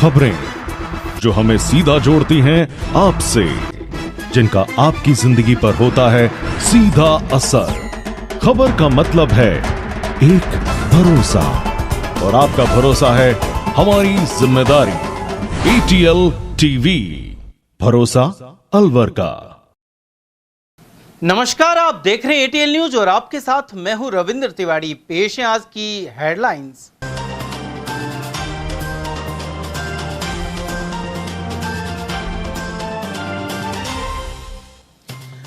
खबरें जो हमें सीधा जोड़ती हैं आपसे, जिनका आपकी जिंदगी पर होता है सीधा असर। खबर का मतलब है एक भरोसा, और आपका भरोसा है हमारी जिम्मेदारी। ATL टीवी, भरोसा अलवर का। नमस्कार, आप देख रहे हैं ATL न्यूज और आपके साथ मैं हूं रविंद्र तिवारी। पेश है आज की हेडलाइंस।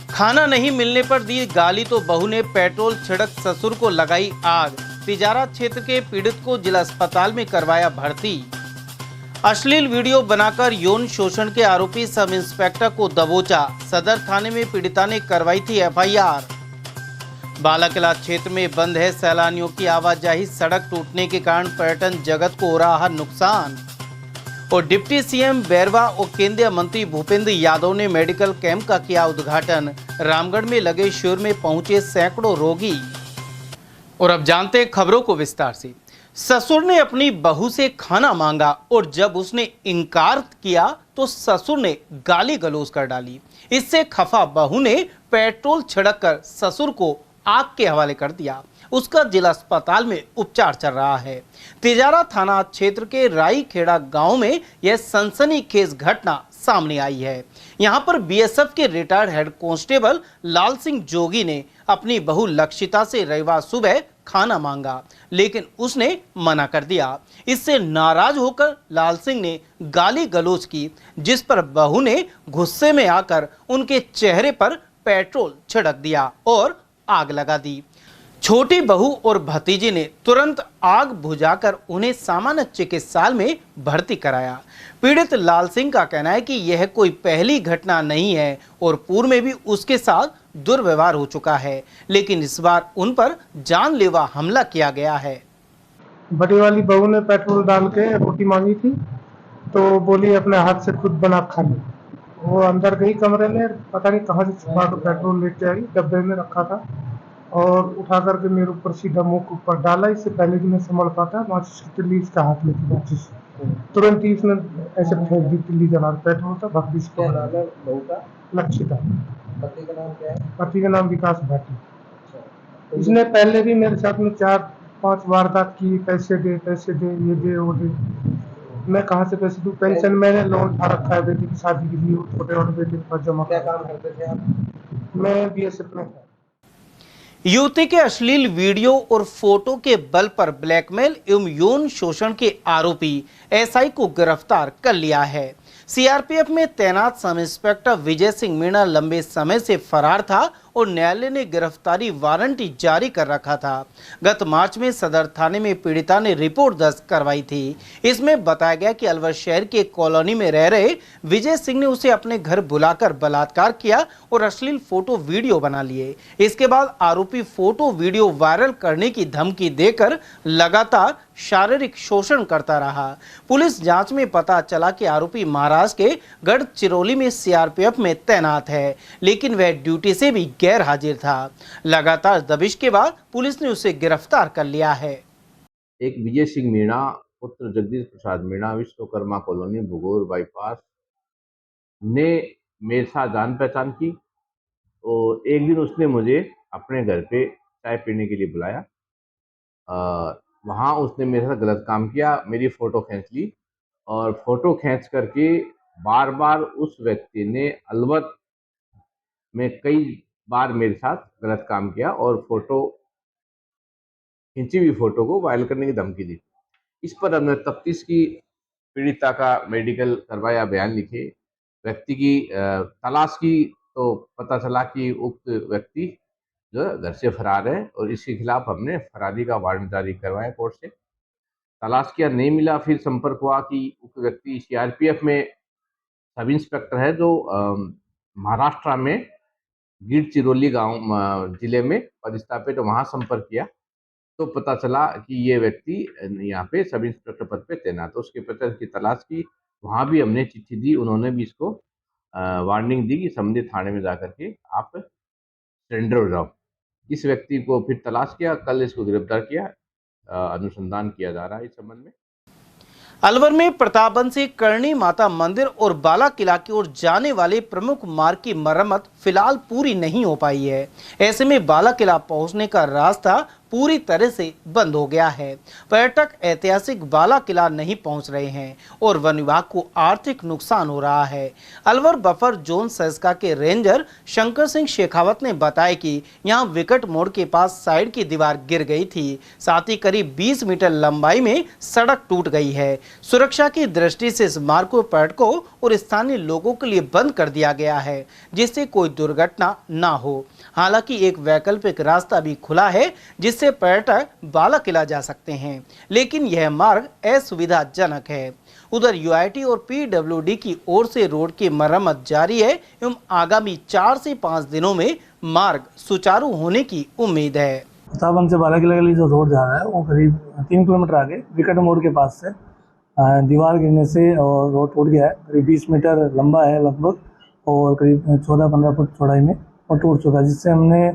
खाना नहीं मिलने पर दी गाली तो बहू ने पेट्रोल छिड़क ससुर को लगाई आग। तिजारा क्षेत्र के पीड़ित को जिला अस्पताल में करवाया भर्ती। अश्लील वीडियो बनाकर यौन शोषण के आरोपी सब इंस्पेक्टर को दबोचा। सदर थाने में पीड़िता ने करवाई थी FIR। बालाकिला क्षेत्र में बंद है सैलानियों की आवाजाही। सड़क टूटने के कारण पर्यटन जगत को हो रहा नुकसान। और डिप्टी CM बैरवा और केंद्रीय मंत्री भूपेंद्र यादव ने मेडिकल कैंप का किया उद्घाटन। रामगढ़ में लगे शिविर में पहुंचे सैकड़ों रोगी। और अब जानते हैं खबरों को विस्तार से। ससुर ने अपनी बहू से खाना मांगा और जब उसने इनकार किया तो ससुर ने गाली गलौज कर डाली। इससे खफा बहू ने पेट्रोल छिड़ककर ससुर को आग के हवाले कर दिया। उसका जिला अस्पताल में उपचार चल रहा है। तिजारा थाना क्षेत्र के राईखेड़ा गांव में यह सनसनीखेज घटना सामने आई है। यहां पर BSF के रिटायर्ड हेड कांस्टेबल लाल सिंह जोगी ने अपनी बहू लक्षिता से रविवार सुबह खाना मांगा, लेकिन उसने मना कर दिया। इससे नाराज होकर लाल सिंह ने गाली गलौज की, जिस पर बहू ने गुस्से में आकर उनके चेहरे पर पेट्रोल छिड़क दिया और आग लगा दी। छोटी बहू और भतीजी ने तुरंत आग बुझाकर उन्हें सामान्य चिकित्सालय में भर्ती कराया। पीड़ित लाल सिंह का कहना है कि यह कोई पहली घटना नहीं है और पूर्व में भी उसके साथ दुर्व्यवहार हो चुका है, लेकिन इस बार उन पर जानलेवा हमला किया गया है। बड़ी वाली बहू ने पेट्रोल डाल के रोटी मांगी थी, तो बोली अपने हाथ से खुद बना खा ली। वो अंदर गई कमरे में, पता नहीं कहाँ से छुपा कर पेट्रोल लेके आई, डब्बे में रखा था, और उठा करके मेरे ऊपर सीधा मुंह के ऊपर डाला। इससे पहले कि मैं संभल पाता, माचिस की तिल्ली इसका हाथ में थी। माचिस तुरंत ही इसने ऐसे फेंक दी तिल्ली जला। पेट्रोल था, भक्ति से लक्षिता। पति का नाम क्या है? पति का नाम विकास भाटी। इसने पहले भी मेरे साथ में 4-5 वारदात की। पैसे दे, ये दे, वो दे। मैं कहाँ से पैसे दूं? पेंशन मैंने लोन उठा रखा है बेटी की शादी के लिए, छोटे वाले बेटे के पास जमा। क्या काम करते थे आप? मैं BSF में था। युवती के अश्लील वीडियो और फोटो के बल पर ब्लैकमेल एवं यौन शोषण के आरोपी SI को गिरफ्तार कर लिया है। CRPF में तैनात सब इंस्पेक्टर विजय सिंह मीणा लंबे समय से फरार था और न्यायालय ने गिरफ्तारी वारंट जारी कर रखा था। गत मार्च में सदर थाने में पीड़िता ने रिपोर्ट दर्ज करवाई थी। इसमें बताया गया कि अलवर शहर के कॉलोनी में रह रहे विजय सिंह ने उसे अपने घर बुलाकर बलात्कार किया और अश्लील फोटो वीडियो बना लिए। इसके बाद आरोपी फोटो वीडियो वायरल करने की धमकी देकर लगातार शारीरिक शोषण करता रहा। पुलिस जांच में पता चला कि आरोपी महाराष्ट्र के गढ़चिरौली में CRPF में तैनात है, लेकिन वह ड्यूटी से भी गैर हाजिर था। लगातार दबिश के बाद पुलिस ने उसे गिरफ्तार कर लिया है। एक विजय सिंह मीणा पुत्र जगदीश प्रसाद मीणा विश्वकर्मा कॉलोनी भुगोर बाईपास ने मेरे साथ जान पहचान की और एक दिन उसने मुझे अपने घर पे चाय पीने के लिए बुलाया। वहाँ उसने मेरे साथ गलत काम किया, मेरी फ़ोटो खींच ली और फ़ोटो खींच करके बार बार उस व्यक्ति ने अलवर में कई बार मेरे साथ गलत काम किया और फ़ोटो खींची हुई फ़ोटो को वायरल करने की धमकी दी। इस पर हमने तफ्तीश की, पीड़िता का मेडिकल करवाया, बयान लिखे, व्यक्ति की तलाश की, तो पता चला कि उक्त व्यक्ति जो है घर से फरार है और इसके खिलाफ हमने फरारी का वारंट जारी करवाया कोर्ट से। तलाश किया, नहीं मिला, फिर संपर्क हुआ कि उक्त व्यक्ति CRPF में सब इंस्पेक्टर है जो महाराष्ट्र में गढ़चिरौली गांव जिले में पदस्थापित, वहाँ संपर्क किया तो पता चला कि ये व्यक्ति यहाँ पे सब इंस्पेक्टर पद पे तैनात है। उसके पता की तलाश की, वहाँ भी हमने चिट्ठी दी, उन्होंने भी इसको वार्निंग दी कि संबंधित थाने में जाकर के आप सरेंडर हो जाओ। इस व्यक्ति को फिर तलाश किया, कल इसको गिरफ्तार किया, अनुसंधान किया जा रहा है इस संबंध में। अलवर में प्रतापगंज से करणी माता मंदिर और बाला किला की ओर जाने वाले प्रमुख मार्ग की मरम्मत फिलहाल पूरी नहीं हो पाई है। ऐसे में बाला किला पहुंचने का रास्ता पूरी तरह से बंद हो गया है। पर्यटक ऐतिहासिक बाला किला नहीं पहुंच रहे हैं और वन विभाग को आर्थिक नुकसान हो रहा है। अलवर बफर जोन सैसका के रेंजर शंकर सिंह शेखावत ने बताया कि यहां विकट मोड़ के पास साइड की दीवार गिर गई थी, साथ ही करीब 20 मीटर लंबाई में सड़क टूट गई है। सुरक्षा की दृष्टि से इस मार्ग को पर्यटकों और स्थानीय लोगों के लिए बंद कर दिया गया है, जिससे कोई दुर्घटना ना हो। हालांकि एक वैकल्पिक रास्ता भी खुला है जिससे पर्यटक बाला किला जा सकते हैं, लेकिन यह मार्ग असुविधाजनक है। उधर यूआईटी और पीडब्ल्यूडी की ओर से रोड की मरम्मत जारी है एवं आगामी 4 से 5 दिनों में मार्ग सुचारू होने की उम्मीद है। प्रतापगंज से बाला किला के लिए जो रोड जा रहा है वो करीब 3 किलोमीटर आगे विकट मोड़ के पास से दीवार गिरने से और रोड टूट गया है। करीब 20 मीटर लंबा है लगभग और करीब 14-15 फुट चौड़ाई में और टूट चुका है, जिससे हमने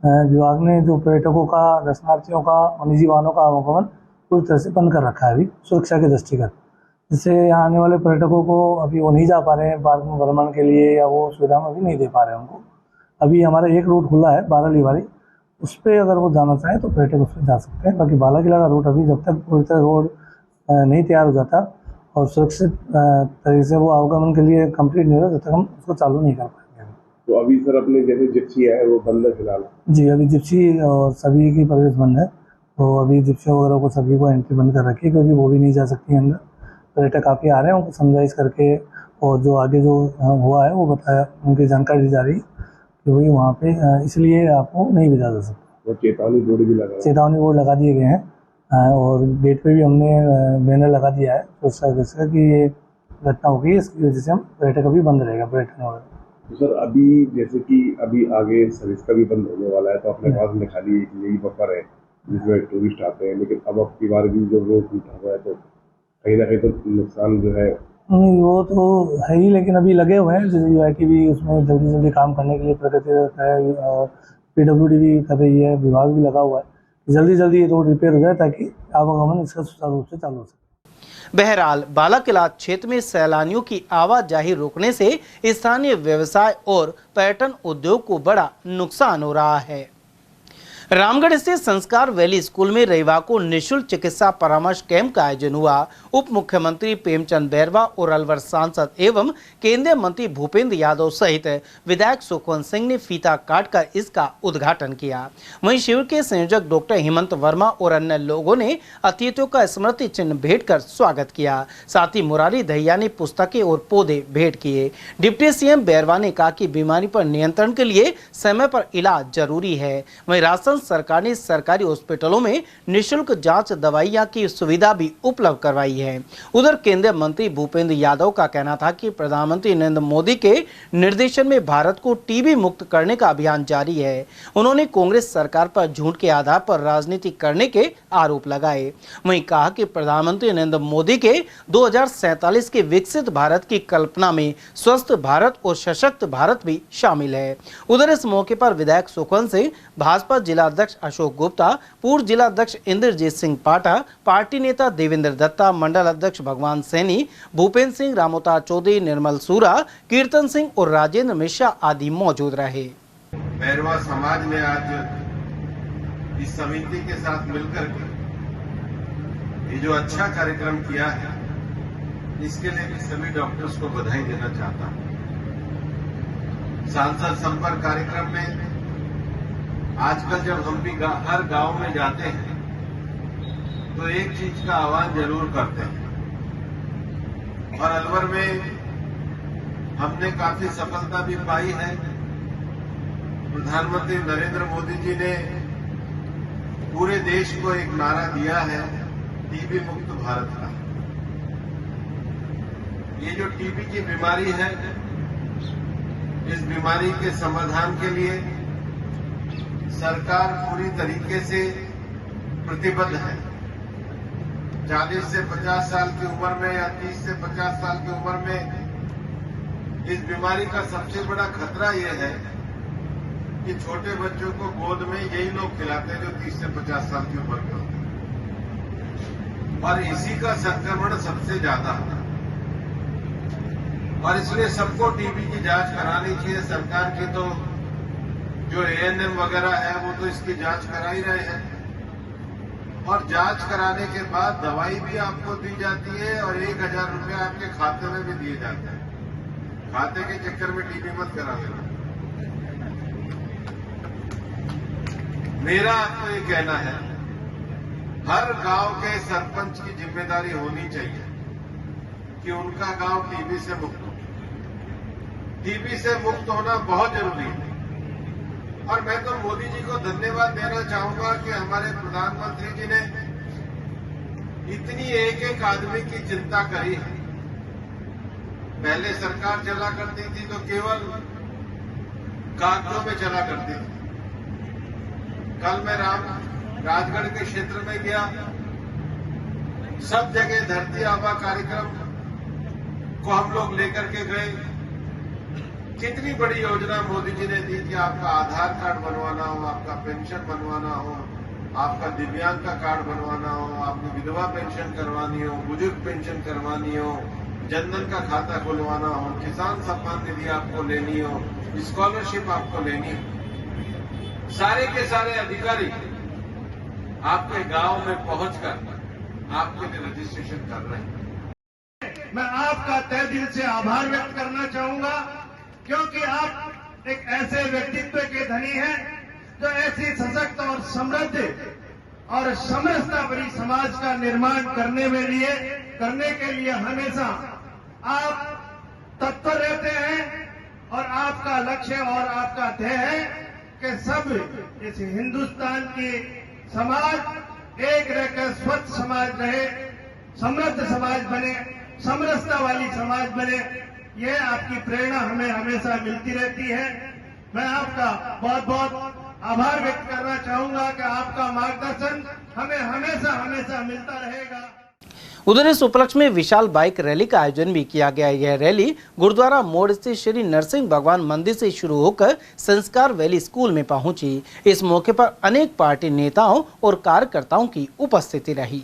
विभाग ने जो पर्यटकों का, दर्शनार्थियों का और निजी वाहनों का आवागमन पूरी तरह से बंद कर रखा है अभी सुरक्षा के दृष्टिगत। जिससे यहाँ आने वाले पर्यटकों को अभी वो नहीं जा पा रहे हैं पार्क में भ्रमण के लिए, या वो सुविधा अभी नहीं दे पा रहे हैं उनको। अभी हमारा एक रूट खुला है बाराली वाली, उस पर अगर वो जाना चाहें तो पर्यटक उस पर जा सकते हैं। बाकी बाला किला का रूट अभी जब तक पूरी तरह रोड नहीं तैयार हो जाता और सुरक्षित तरीके से वो आवागमन के लिए कंप्लीट नहीं होता, जब तक हम उसको चालू नहीं कर पाएंगे। तो अभी सर अपने जैसे जिप्सी है वो बंद है फिलहाल? जी, अभी जिप्सी और सभी की प्रवेश बंद है, तो अभी जिप्सी वगैरह को सभी को एंट्री बंद कर रखी है, क्योंकि वो भी नहीं जा सकती अंदर। पर्यटक काफ़ी आ रहे हैं, उनको समझाइश करके और जो आगे जो हुआ है वो बताया, उनकी जानकारी दी जा रही है कि भाई वहाँ पे इसलिए आपको नहीं भेजा जा सकता। वो चेतावनी बोर्ड लगा दिए गए हैं और गेट पे भी हमने बैनर लगा दिया है सुरक्षा कि ये घटना हो गई, इसकी वजह से हम पर्यटक अभी बंद रहेगा पर्यटन वगैरह। तो सर अभी जैसे कि अभी आगे सर्विस का भी बंद होने वाला है, तो अपने पास में खाली एक यही बफर है जिसमें टूरिस्ट आते हैं, लेकिन अब की बार भी जो रोड टूटा हुआ है तो कहीं ना कहीं तो नुकसान जो है वो तो है ही, लेकिन अभी लगे हुए हैं जैसे यूआईटी भी उसमें जल्दी काम करने के लिए प्रगति है और पीडब्ल्यूडी भी कर रही है, विभाग भी लगा हुआ है, जल्दी ये रोड रिपेयर हो जाए ताकि आवागमन इसका सुचारू रूप से चालू हो सके। बहरहाल बाला किला क्षेत्र में सैलानियों की आवाजाही रोकने से स्थानीय व्यवसाय और पर्यटन उद्योग को बड़ा नुकसान हो रहा है। रामगढ़ स्थित संस्कार वैली स्कूल में रविवार को निःशुल्क चिकित्सा परामर्श कैंप का आयोजन हुआ। उप मुख्यमंत्री प्रेमचंद बैरवा और अलवर सांसद एवं केंद्रीय मंत्री भूपेंद्र यादव सहित विधायक सुखवंत सिंह ने फीता काटकर इसका उद्घाटन किया। वहीं शिविर के संयोजक डॉक्टर हेमंत वर्मा और अन्य लोगों ने अतिथियों का स्मृति चिन्ह भेंट कर स्वागत किया। साथ ही मुरारी दहिया ने पुस्तकें और पौधे भेंट किए। डिप्टी सीएम बैरवा ने कहा कि बीमारी पर नियंत्रण के लिए समय पर इलाज जरूरी है। वहीं राजस्थान सरकार ने सरकारी हॉस्पिटलों में निःशुल्क जांच दवाइयां की सुविधा भी उपलब्ध करवाई है। उधर केंद्रीय मंत्री भूपेंद्र यादव का कहना था कि प्रधानमंत्री नरेंद्र मोदी के निर्देशन में भारत को टीबी मुक्त करने का अभियान जारी है। उन्होंने कांग्रेस सरकार पर झूठ के आधार पर राजनीति करने के आरोप लगाए। वहीं कहा कि प्रधानमंत्री नरेंद्र मोदी के 2047 के विकसित भारत की कल्पना में स्वस्थ भारत और सशक्त भारत भी शामिल है। उधर इस मौके पर विधायक सुखवंत सिंह, भाजपा जिला अध्यक्ष अशोक गुप्ता, पूर्व जिला अध्यक्ष इंद्रजीत सिंह पाठा, पार्टी नेता देवेंद्र दत्ता, मंडल अध्यक्ष भगवान सैनी, भूपेंद्र सिंह, रामोता चौधरी, निर्मल सूरा, कीर्तन सिंह और राजेंद्र मिश्रा आदि मौजूद रहे। बैरवा समाज ने आज इस समिति के साथ मिलकर ये जो अच्छा कार्यक्रम किया है, इसके लिए भी सभी डॉक्टर्स को बधाई देना चाहता हूं। सांसद संपर्क कार्यक्रम में आजकल जब हम भी हर गांव में जाते हैं तो एक चीज का आह्वान जरूर करते हैं, और अलवर में हमने काफी सफलता भी पाई है। प्रधानमंत्री नरेंद्र मोदी जी ने पूरे देश को एक नारा दिया है, टीबी मुक्त भारत का। ये जो टीबी की बीमारी है, इस बीमारी के समाधान के लिए सरकार पूरी तरीके से प्रतिबद्ध है। 40 से 50 साल की उम्र में या 30 से 50 साल की उम्र में इस बीमारी का सबसे बड़ा खतरा यह है कि छोटे बच्चों को गोद में यही लोग खिलाते हैं जो 30 से 50 साल की उम्र के होते हैं। और इसी का संक्रमण सबसे ज्यादा है और इसलिए सबको टीबी की जांच करानी चाहिए। सरकार की तो जो एएनएम वगैरह है वो तो इसकी जांच करा ही रहे हैं और जांच कराने के बाद दवाई भी आपको दी जाती है और 1000 रुपये आपके खाते में भी दिए जाते हैं। खाते के चक्कर में टीबी मत करा देना। मेरा आपको ये कहना है, हर गांव के सरपंच की जिम्मेदारी होनी चाहिए कि उनका गांव टीबी से मुक्त हो। टीबी से मुक्त होना बहुत जरूरी है और मैं तो मोदी जी को धन्यवाद देना चाहूंगा कि हमारे प्रधानमंत्री जी ने इतनी एक एक आदमी की चिंता करी है। पहले सरकार चला करती थी तो केवल कागजों में चला करती थी। कल मैं राजगढ़ के क्षेत्र में गया, सब जगह धरती आबा कार्यक्रम को हम लोग लेकर के गए। कितनी बड़ी योजना मोदी जी ने दी कि आपका आधार कार्ड बनवाना हो, आपका पेंशन बनवाना हो, आपका दिव्यांग का कार्ड बनवाना हो, आपको विधवा पेंशन करवानी हो, बुजुर्ग पेंशन करवानी हो, जनधन का खाता खुलवाना हो, किसान सम्मान निधि आपको लेनी हो, स्कॉलरशिप आपको लेनी हो। सारे के सारे अधिकारी आपके गांव में पहुंचकर आपके लिए रजिस्ट्रेशन कर रहे हैं। मैं आपका तहे दिल से आभार व्यक्त करना चाहूंगा क्योंकि आप एक ऐसे व्यक्तित्व के धनी हैं जो ऐसी सशक्त और समृद्ध और समरसता भरी समाज का निर्माण करने के लिए हमेशा आप तत्पर रहते हैं और आपका लक्ष्य और आपका ध्येय है कि सब इस हिंदुस्तान की समाज एक रहकर स्वच्छ समाज रहे, समृद्ध समाज बने, समरसता वाली समाज बने। यह आपकी प्रेरणा हमें हमेशा मिलती रहती है। मैं आपका बहुत बहुत आभार व्यक्त करना चाहूंगा कि आपका मार्गदर्शन हमें हमेशा हमेशा मिलता रहेगा। उधर इस उपलक्ष्य में विशाल बाइक रैली का आयोजन भी किया गया। यह रैली गुरुद्वारा मोड़ स्थित श्री नरसिंह भगवान मंदिर से शुरू होकर संस्कार वैली स्कूल में पहुंची। इस मौके पर अनेक पार्टी नेताओं और कार्यकर्ताओं की उपस्थिति रही।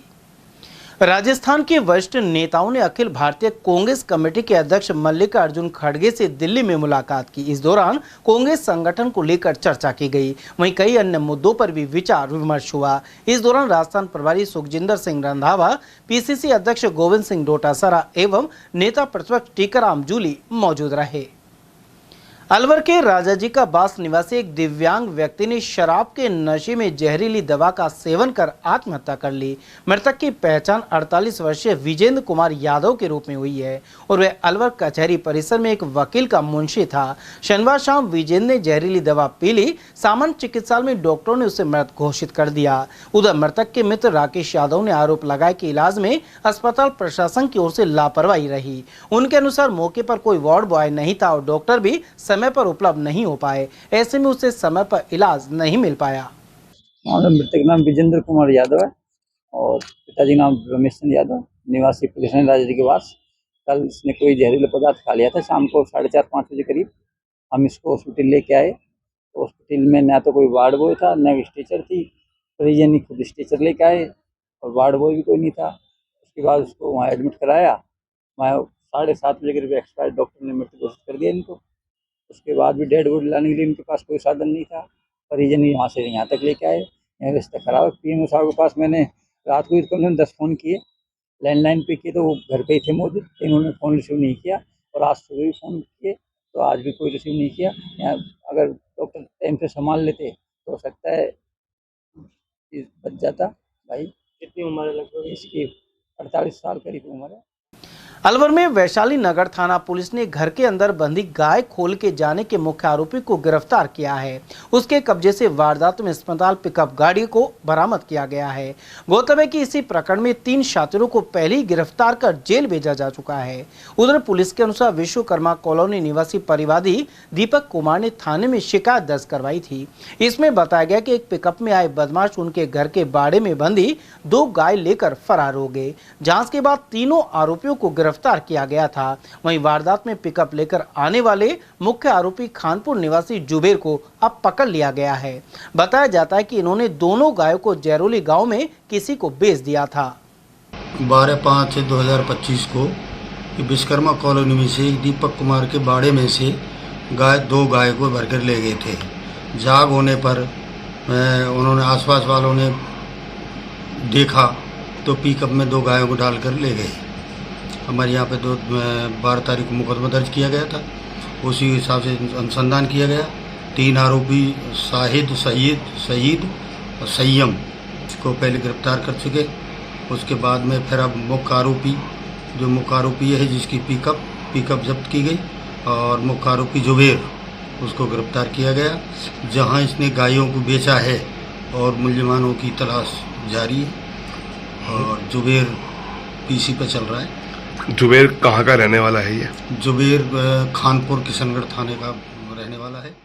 राजस्थान के वरिष्ठ नेताओं ने अखिल भारतीय कांग्रेस कमेटी के अध्यक्ष मल्लिकार्जुन खड़गे से दिल्ली में मुलाकात की। इस दौरान कांग्रेस संगठन को लेकर चर्चा की गई। वहीं कई अन्य मुद्दों पर भी विचार विमर्श हुआ। इस दौरान राजस्थान प्रभारी सुखजिंदर सिंह रंधावा, पीसीसी अध्यक्ष गोविंद सिंह डोटासरा एवं नेता प्रतिपक्ष टीकाराम जूली मौजूद रहे। अलवर के राजाजी का बास निवासी एक दिव्यांग व्यक्ति ने शराब के नशे में जहरीली दवा का सेवन कर आत्महत्या कर ली। मृतक की पहचान 48 वर्षीय विजेंद्र कुमार यादव के रूप में हुई है और वह अलवर कचहरी परिसर में एक वकील का मुंशी था। शनिवार शाम विजेंद्र ने जहरीली दवा पी ली। सामान्य चिकित्सालय में डॉक्टरों ने उसे मृत घोषित कर दिया। उधर मृतक के मित्र राकेश यादव ने आरोप लगाया कि इलाज में अस्पताल प्रशासन की ओर से लापरवाही रही। उनके अनुसार मौके पर कोई वार्ड बॉय नहीं था और डॉक्टर भी समय पर उपलब्ध नहीं हो पाए। ऐसे में उसे समय पर इलाज नहीं मिल पाया। मृतक नाम विजेंद्र कुमार यादव है और पिताजी नाम रमेश चंद्र यादव, निवासी पुलिस राजाजी के पास। कल इसने कोई जहरीला पदार्थ खा लिया था। शाम को 4:30-5 बजे करीब हम इसको हॉस्पिटल लेके आए। तो हॉस्पिटल में न तो कोई वार्ड बॉय था न स्टीचर थी। परिजन खुद स्टीचर लेके आए और वार्ड बॉय भी कोई नहीं था। उसके बाद उसको वहाँ एडमिट कराया। वहाँ 7:30 बजे करीब एक्सपायर डॉक्टर ने मृत घोषित कर दिया इनको। उसके बाद भी डेड बॉडी लाने के लिए इनके पास कोई साधन नहीं था। परिजन यहाँ से यहाँ तक लेके आए। यहाँ व्यवस्था खराब है। पीएमओ साहब के पास मैंने रात को कम से कम 10 फ़ोन किए, लैंडलाइन पे किए तो वो घर पे ही थे मौजूद। इन्होंने फ़ोन रिसीव नहीं किया और आज सुबह भी फ़ोन किए तो आज भी कोई रिसीव नहीं किया। यहाँ अगर डॉक्टर टाइम से संभाल लेते तो हो सकता है बच जाता। भाई कितनी उम्र है लगभग इसकी? 48 साल करीब उम्र है। अलवर में वैशाली नगर थाना पुलिस ने घर के अंदर बंधी गाय खोल के जाने के मुख्य आरोपी को गिरफ्तार किया है। उसके कब्जे से वारदात में अस्पताल पिकअप गाड़ी को बरामद किया गया है। गौरतलब है कि इसी प्रकरण में 3 शातिरों को पहले ही गिरफ्तार कर जेल भेजा जा चुका है। उधर पुलिस के अनुसार विश्वकर्मा कॉलोनी निवासी परिवादी दीपक कुमार ने थाने में शिकायत दर्ज करवाई थी। इसमें बताया गया कि एक पिकअप में आए बदमाश उनके घर के बाड़े में बंधी 2 गाय लेकर फरार हो गए। जांच के बाद तीनों आरोपियों को गिरफ्तार किया गया था। वहीं वारदात में पिकअप लेकर आने वाले मुख्य आरोपी खानपुर निवासी जुबेर को अब पकड़ लिया गया है। बताया जाता है कि इन्होंने दोनों गायों को जैरोली गांव में किसी को बेच दिया था। 12/5/2025 को विश्वकर्मा कॉलोनी में से दीपक कुमार के बाड़े में से दो गाय को भरकर ले गए थे। जाग होने पर उन्होंने आसपास वालों ने देखा तो पिकअप में 2 गायों को डालकर ले गए। हमारे यहाँ पे 12 तारीख को मुकदमा दर्ज किया गया था, उसी हिसाब से अनुसंधान किया गया। 3 आरोपी शाहिद, सईद और संयम को पहले गिरफ्तार कर चुके। उसके बाद में फिर अब मुख्य आरोपी है जिसकी पिकअप जब्त की गई, और मुख्य आरोपी जुबेर उसको गिरफ्तार किया गया, जहां इसने गायों को बेचा है और मुल्जिमानों की तलाश जारी है। और जुबेर पीसी पर चल रहा है। जुबेर कहाँ का रहने वाला है? ये जुबेर खानपुर किशनगढ़ थाने का रहने वाला है।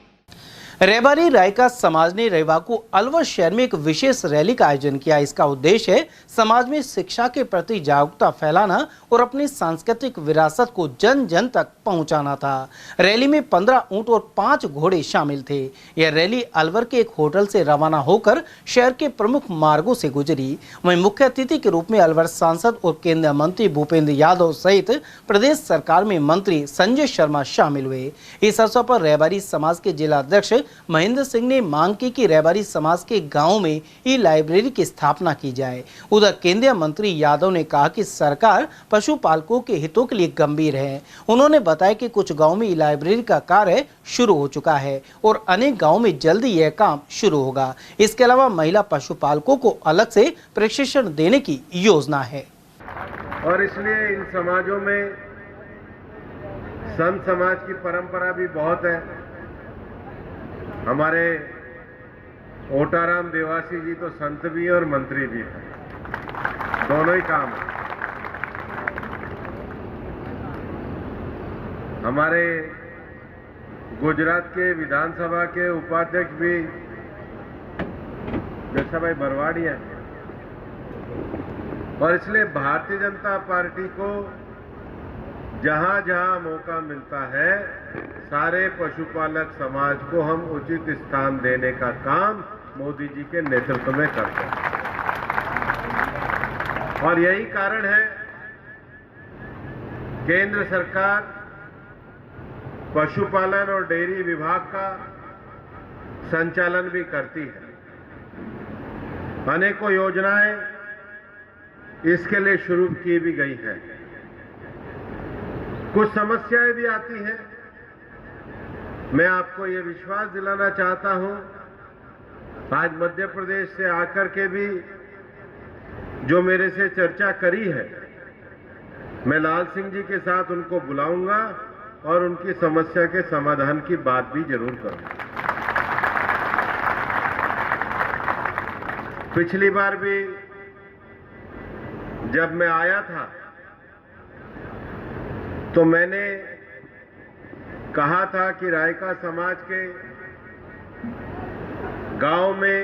रेबारी रायका समाज ने रविवार को अलवर शहर में एक विशेष रैली का आयोजन किया। इसका उद्देश्य है समाज में शिक्षा के प्रति जागरूकता फैलाना और अपनी सांस्कृतिक विरासत को जन जन तक पहुंचाना था। रैली में 15 ऊंट और 5 घोड़े शामिल थे। यह रैली अलवर के एक होटल से रवाना होकर शहर के प्रमुख मार्गों से गुजरी। वहीं मुख्य अतिथि के रूप में अलवर सांसद और केंद्रीय मंत्री भूपेंद्र यादव सहित प्रदेश सरकार में मंत्री संजय शर्मा शामिल हुए। इस अवसर पर रेबारी समाज के जिला अध्यक्ष महेंद्र सिंह ने मांग की कि रेबारी समाज के गांवों में ई लाइब्रेरी की स्थापना की जाए। उधर केंद्रीय मंत्री यादव ने कहा कि सरकार पशुपालकों के हितों के लिए गंभीर है। उन्होंने बताया कि कुछ गांवों में ई लाइब्रेरी का कार्य शुरू हो चुका है और अनेक गांवों में जल्दी यह काम शुरू होगा। इसके अलावा महिला पशुपालकों को अलग से प्रशिक्षण देने की योजना है। और इसलिए इन समाजों में संत समाज की परंपरा भी बहुत है। हमारे ओटाराम देवासी जी तो संत भी हैं और मंत्री भी हैं, दोनों ही काम है। हमारे गुजरात के विधानसभा के उपाध्यक्ष भी जैसा भाई बरवाड़ी है। और इसलिए भारतीय जनता पार्टी को जहां जहां मौका मिलता है सारे पशुपालक समाज को हम उचित स्थान देने का काम मोदी जी के नेतृत्व में करते हैं। और यही कारण है केंद्र सरकार पशुपालन और डेयरी विभाग का संचालन भी करती है। अनेकों योजनाएं इसके लिए शुरू की भी गई हैं। कुछ समस्याएं भी आती हैं। मैं आपको ये विश्वास दिलाना चाहता हूं, आज मध्य प्रदेश से आकर के भी जो मेरे से चर्चा करी है, मैं लाल सिंह जी के साथ उनको बुलाऊंगा और उनकी समस्या के समाधान की बात भी जरूर करूंगा। पिछली बार भी जब मैं आया था तो मैंने कहा था कि रायका समाज के गांव में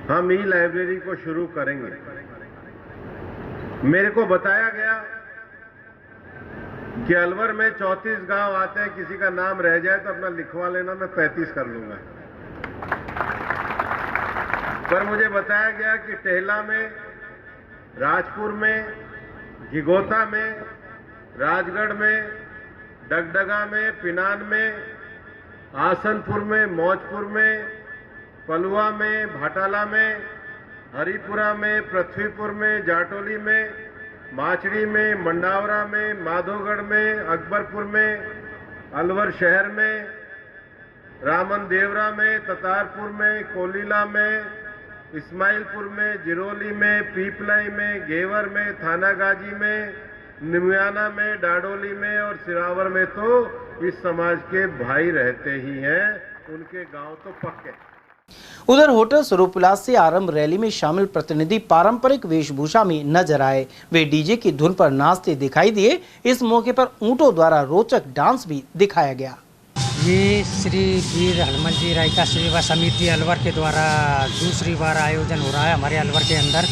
हम ई लाइब्रेरी को शुरू करेंगे। मेरे को बताया गया कि अलवर में 34 गांव आते हैं, किसी का नाम रह जाए तो अपना लिखवा लेना, मैं 35 कर लूंगा। पर मुझे बताया गया कि टेहला में, राजपुर में, घिगोता में, राजगढ़ में, डगडगा में, पिनान में, आसनपुर में, मौजपुर में, पलुआ में, भाटाला में, हरिपुरा में, पृथ्वीपुर में, जाटोली में, माचड़ी में, मंडावरा में, माधोगढ़ में, अकबरपुर में, अलवर शहर में, रामन देवरा में, ततारपुर में, कोलीला में, इस्माइलपुर में, जिरोली में, पीपलाई में, घेवर में, थानागाजी में, निमियाना में, डाडोली में और सिरावर में तो इस समाज के भाई रहते ही हैं, उनके गांव तो पक्के। उधर होटल स्वरूपलास से आरंभ रैली में शामिल प्रतिनिधि पारंपरिक वेशभूषा में नजर आए। वे डीजे की धुन पर नाचते दिखाई दिए। इस मौके पर ऊंटों द्वारा रोचक डांस भी दिखाया गया। ये श्री वीर हनुमान जी रायका सेवा समिति अलवर के द्वारा दूसरी बार आयोजन हो रहा है हमारे अलवर के अंदर।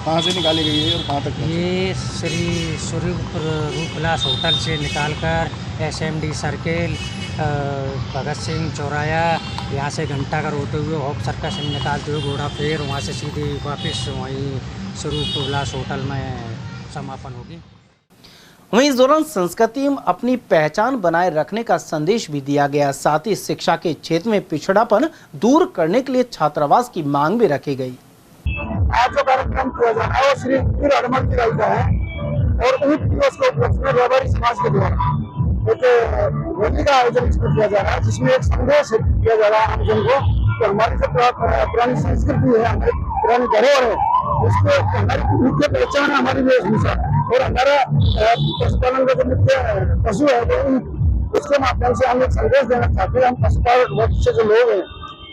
कहाँ से निकाली गई है और कहाँ तक? ये श्री स्वरूपलास होटल से निकालकर SMD सर्किल, भगत सिंह चौराया, यहाँ से घंटाघर होते हुए हॉप सर्कस से निकालते हुए घोड़ा फिर वहाँ से सीधे वापस वहीं स्वरूप उल्लास होटल में समापन होगी। वहीं इस दौरान संस्कृति में अपनी पहचान बनाए रखने का संदेश भी दिया गया। साथ ही शिक्षा के क्षेत्र में पिछड़ापन दूर करने के लिए छात्रावास की मांग भी रखी गई। आज जो कार्यक्रम किया जा रहा है वो श्री वीर हड़मल जी राय का है और ऊंट दिवस के उपलक्ष्य में व्यापारी समाज के द्वारा एक रैली का आयोजन किया जा रहा है, जिसमें एक संदेश दिया जा रहा है आमजन को कि हमारी जो पुरानी संस्कृति है, हमारी पुरानी धरोहर है, उसको हमारी मुख्य पहचान है हमारी वेशभूषा और हमारा पशुपालन का जो मुख्य पशु है वो ऊंट, उसके माध्यम से हम एक संदेश देना चाहते हैं। हम पशुपालन वर्ग से जो लोग हैं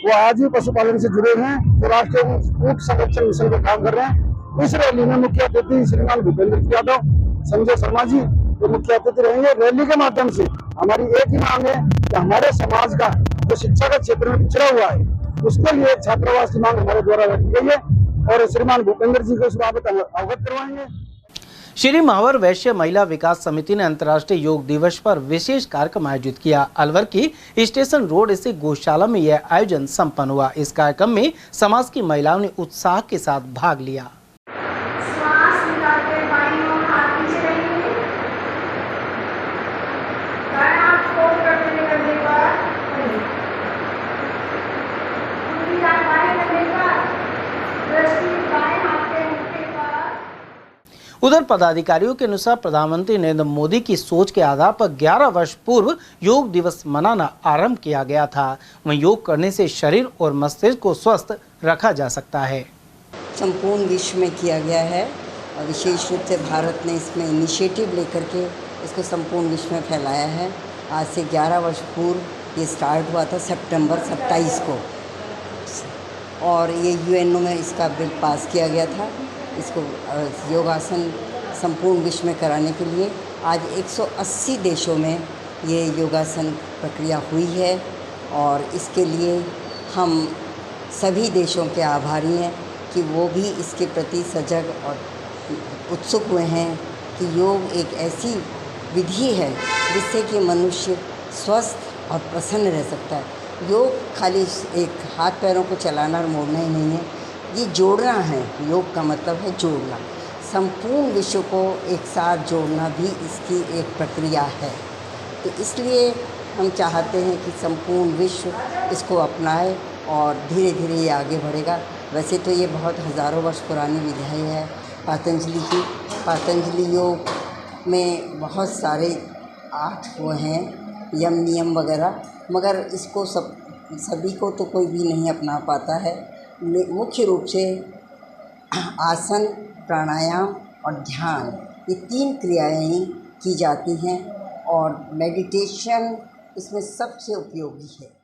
वो आज भी पशुपालन से जुड़े हैं, जो राष्ट्रीय ऊंट संरक्षण मिशन पर काम कर रहे हैं। इस रैली में मुख्य अतिथि श्रीमान भूपेंद्र यादव, संजय शर्मा जी जो मुख्य अतिथि रहेंगे। रैली के माध्यम से हमारी एक ही मांग है कि हमारे समाज का जो शिक्षा के क्षेत्र में पिछड़ा हुआ है उसके लिए छात्रावास की मांग हमारे द्वारा रखी गई है और श्रीमान भूपेंद्र जी को इस बाबत अवगत करवाएंगे। श्री महावर वैश्य महिला विकास समिति ने अंतर्राष्ट्रीय योग दिवस पर विशेष कार्यक्रम आयोजित किया। अलवर की स्टेशन रोड स्थित गौशाला में यह आयोजन संपन्न हुआ। इस कार्यक्रम में समाज की महिलाओं ने उत्साह के साथ भाग लिया। उधर पदाधिकारियों के अनुसार प्रधानमंत्री नरेंद्र मोदी की सोच के आधार पर 11 वर्ष पूर्व योग दिवस मनाना आरंभ किया गया था। वहीं योग करने से शरीर और मस्तिष्क को स्वस्थ रखा जा सकता है। संपूर्ण विश्व में किया गया है और विशेष रूप से भारत ने इसमें इनिशिएटिव लेकर के इसको संपूर्ण विश्व में फैलाया है। आज से 11 वर्ष पूर्व ये स्टार्ट हुआ था सितंबर 27 को और ये यूएनओ में इसका बिल पास किया गया था। इसको योगासन संपूर्ण विश्व में कराने के लिए आज 180 देशों में ये योगासन प्रक्रिया हुई है और इसके लिए हम सभी देशों के आभारी हैं कि वो भी इसके प्रति सजग और उत्सुक हुए हैं कि योग एक ऐसी विधि है जिससे कि मनुष्य स्वस्थ और प्रसन्न रह सकता है। योग खाली एक हाथ पैरों को चलाना और मोड़ना ही नहीं है, ये जोड़ना है। योग का मतलब है जोड़ना, संपूर्ण विश्व को एक साथ जोड़ना भी इसकी एक प्रक्रिया है। तो इसलिए हम चाहते हैं कि संपूर्ण विश्व इसको अपनाए और धीरे धीरे ये आगे बढ़ेगा। वैसे तो ये बहुत हज़ारों वर्ष पुरानी विधि है पतंजलि की। पतंजलि योग में बहुत सारे आर्ट हुए हैं, यम नियम वगैरह, मगर इसको सभी को तो कोई भी नहीं अपना पाता है। मुख्य रूप से आसन, प्राणायाम और ध्यान, ये 3 क्रियाएं की जाती हैं और मेडिटेशन इसमें सबसे उपयोगी है।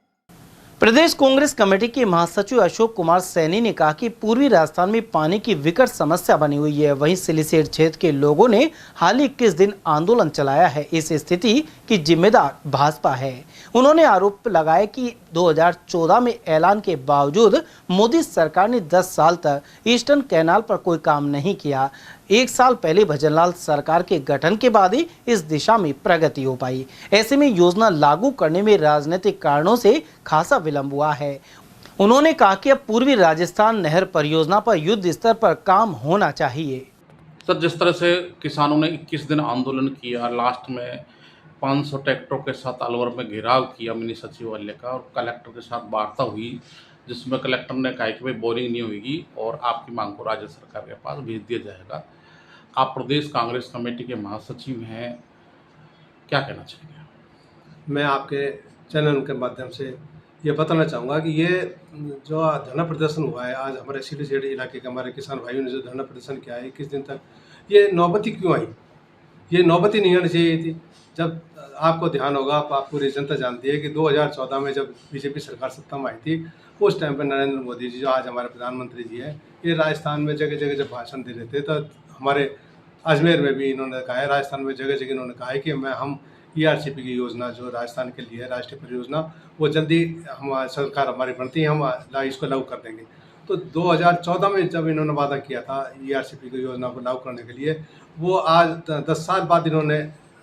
प्रदेश कांग्रेस कमेटी के महासचिव अशोक कुमार सैनी ने कहा कि पूर्वी राजस्थान में पानी की विकट समस्या बनी हुई है। वहीं सिलीसेट क्षेत्र के लोगों ने हाल ही 21 दिन आंदोलन चलाया है। इस स्थिति की जिम्मेदार भाजपा है। उन्होंने आरोप लगाया कि 2014 में ऐलान के बावजूद मोदी सरकार ने 10 साल तक ईस्टर्न कैनाल पर कोई काम नहीं किया। 1 साल पहले भजनलाल सरकार के गठन के बाद ही इस दिशा में प्रगति हो पाई। ऐसे में योजना लागू करने में राजनीतिक कारणों से खासा विलंब हुआ है। उन्होंने कहा कि अब पूर्वी राजस्थान नहर परियोजना पर युद्ध स्तर पर काम होना चाहिए। सर, जिस तरह से किसानों ने 21 दिन आंदोलन किया, लास्ट में 500 ट्रैक्टरों के साथ अलवर में घेराव किया मिनी सचिवालय का और कलेक्टर के साथ वार्ता हुई, जिसमें कलेक्टर ने कहा कि भाई बोरिंग नहीं होगी और आपकी मांग को राज्य सरकार के पास भेज दिया जाएगा। आप प्रदेश कांग्रेस कमेटी के महासचिव हैं, क्या कहना चाहिए? मैं आपके चैनल के माध्यम से ये बताना चाहूँगा कि ये जो धरना प्रदर्शन हुआ है आज हमारे सिलीसेट इलाके के हमारे किसान भाइयों ने जो धरना प्रदर्शन किया है 21 दिन तक, ये नौबती क्यों आई? ये नौबती नहीं आनी चाहिए थी। जब आपको ध्यान होगा, आप पूरी जनता जानती है कि 2014 में जब बीजेपी सरकार सत्ता में आई थी, उस टाइम पर नरेंद्र मोदी जी जो आज हमारे प्रधानमंत्री जी हैं, ये राजस्थान में जगह जगह जब भाषण दे रहे थे तो हमारे अजमेर में भी इन्होंने कहा है, राजस्थान में जगह जगह इन्होंने कहा है कि हम ERCP की योजना जो राजस्थान के लिए राष्ट्रीय परियोजना, वो जल्दी हमारी सरकार हमारी बनती है, हम इसको लागू कर देंगे। तो 2014 में जब इन्होंने वादा किया था ERCP की योजना को लागू करने के लिए, वो आज 10 साल बाद इन्होंने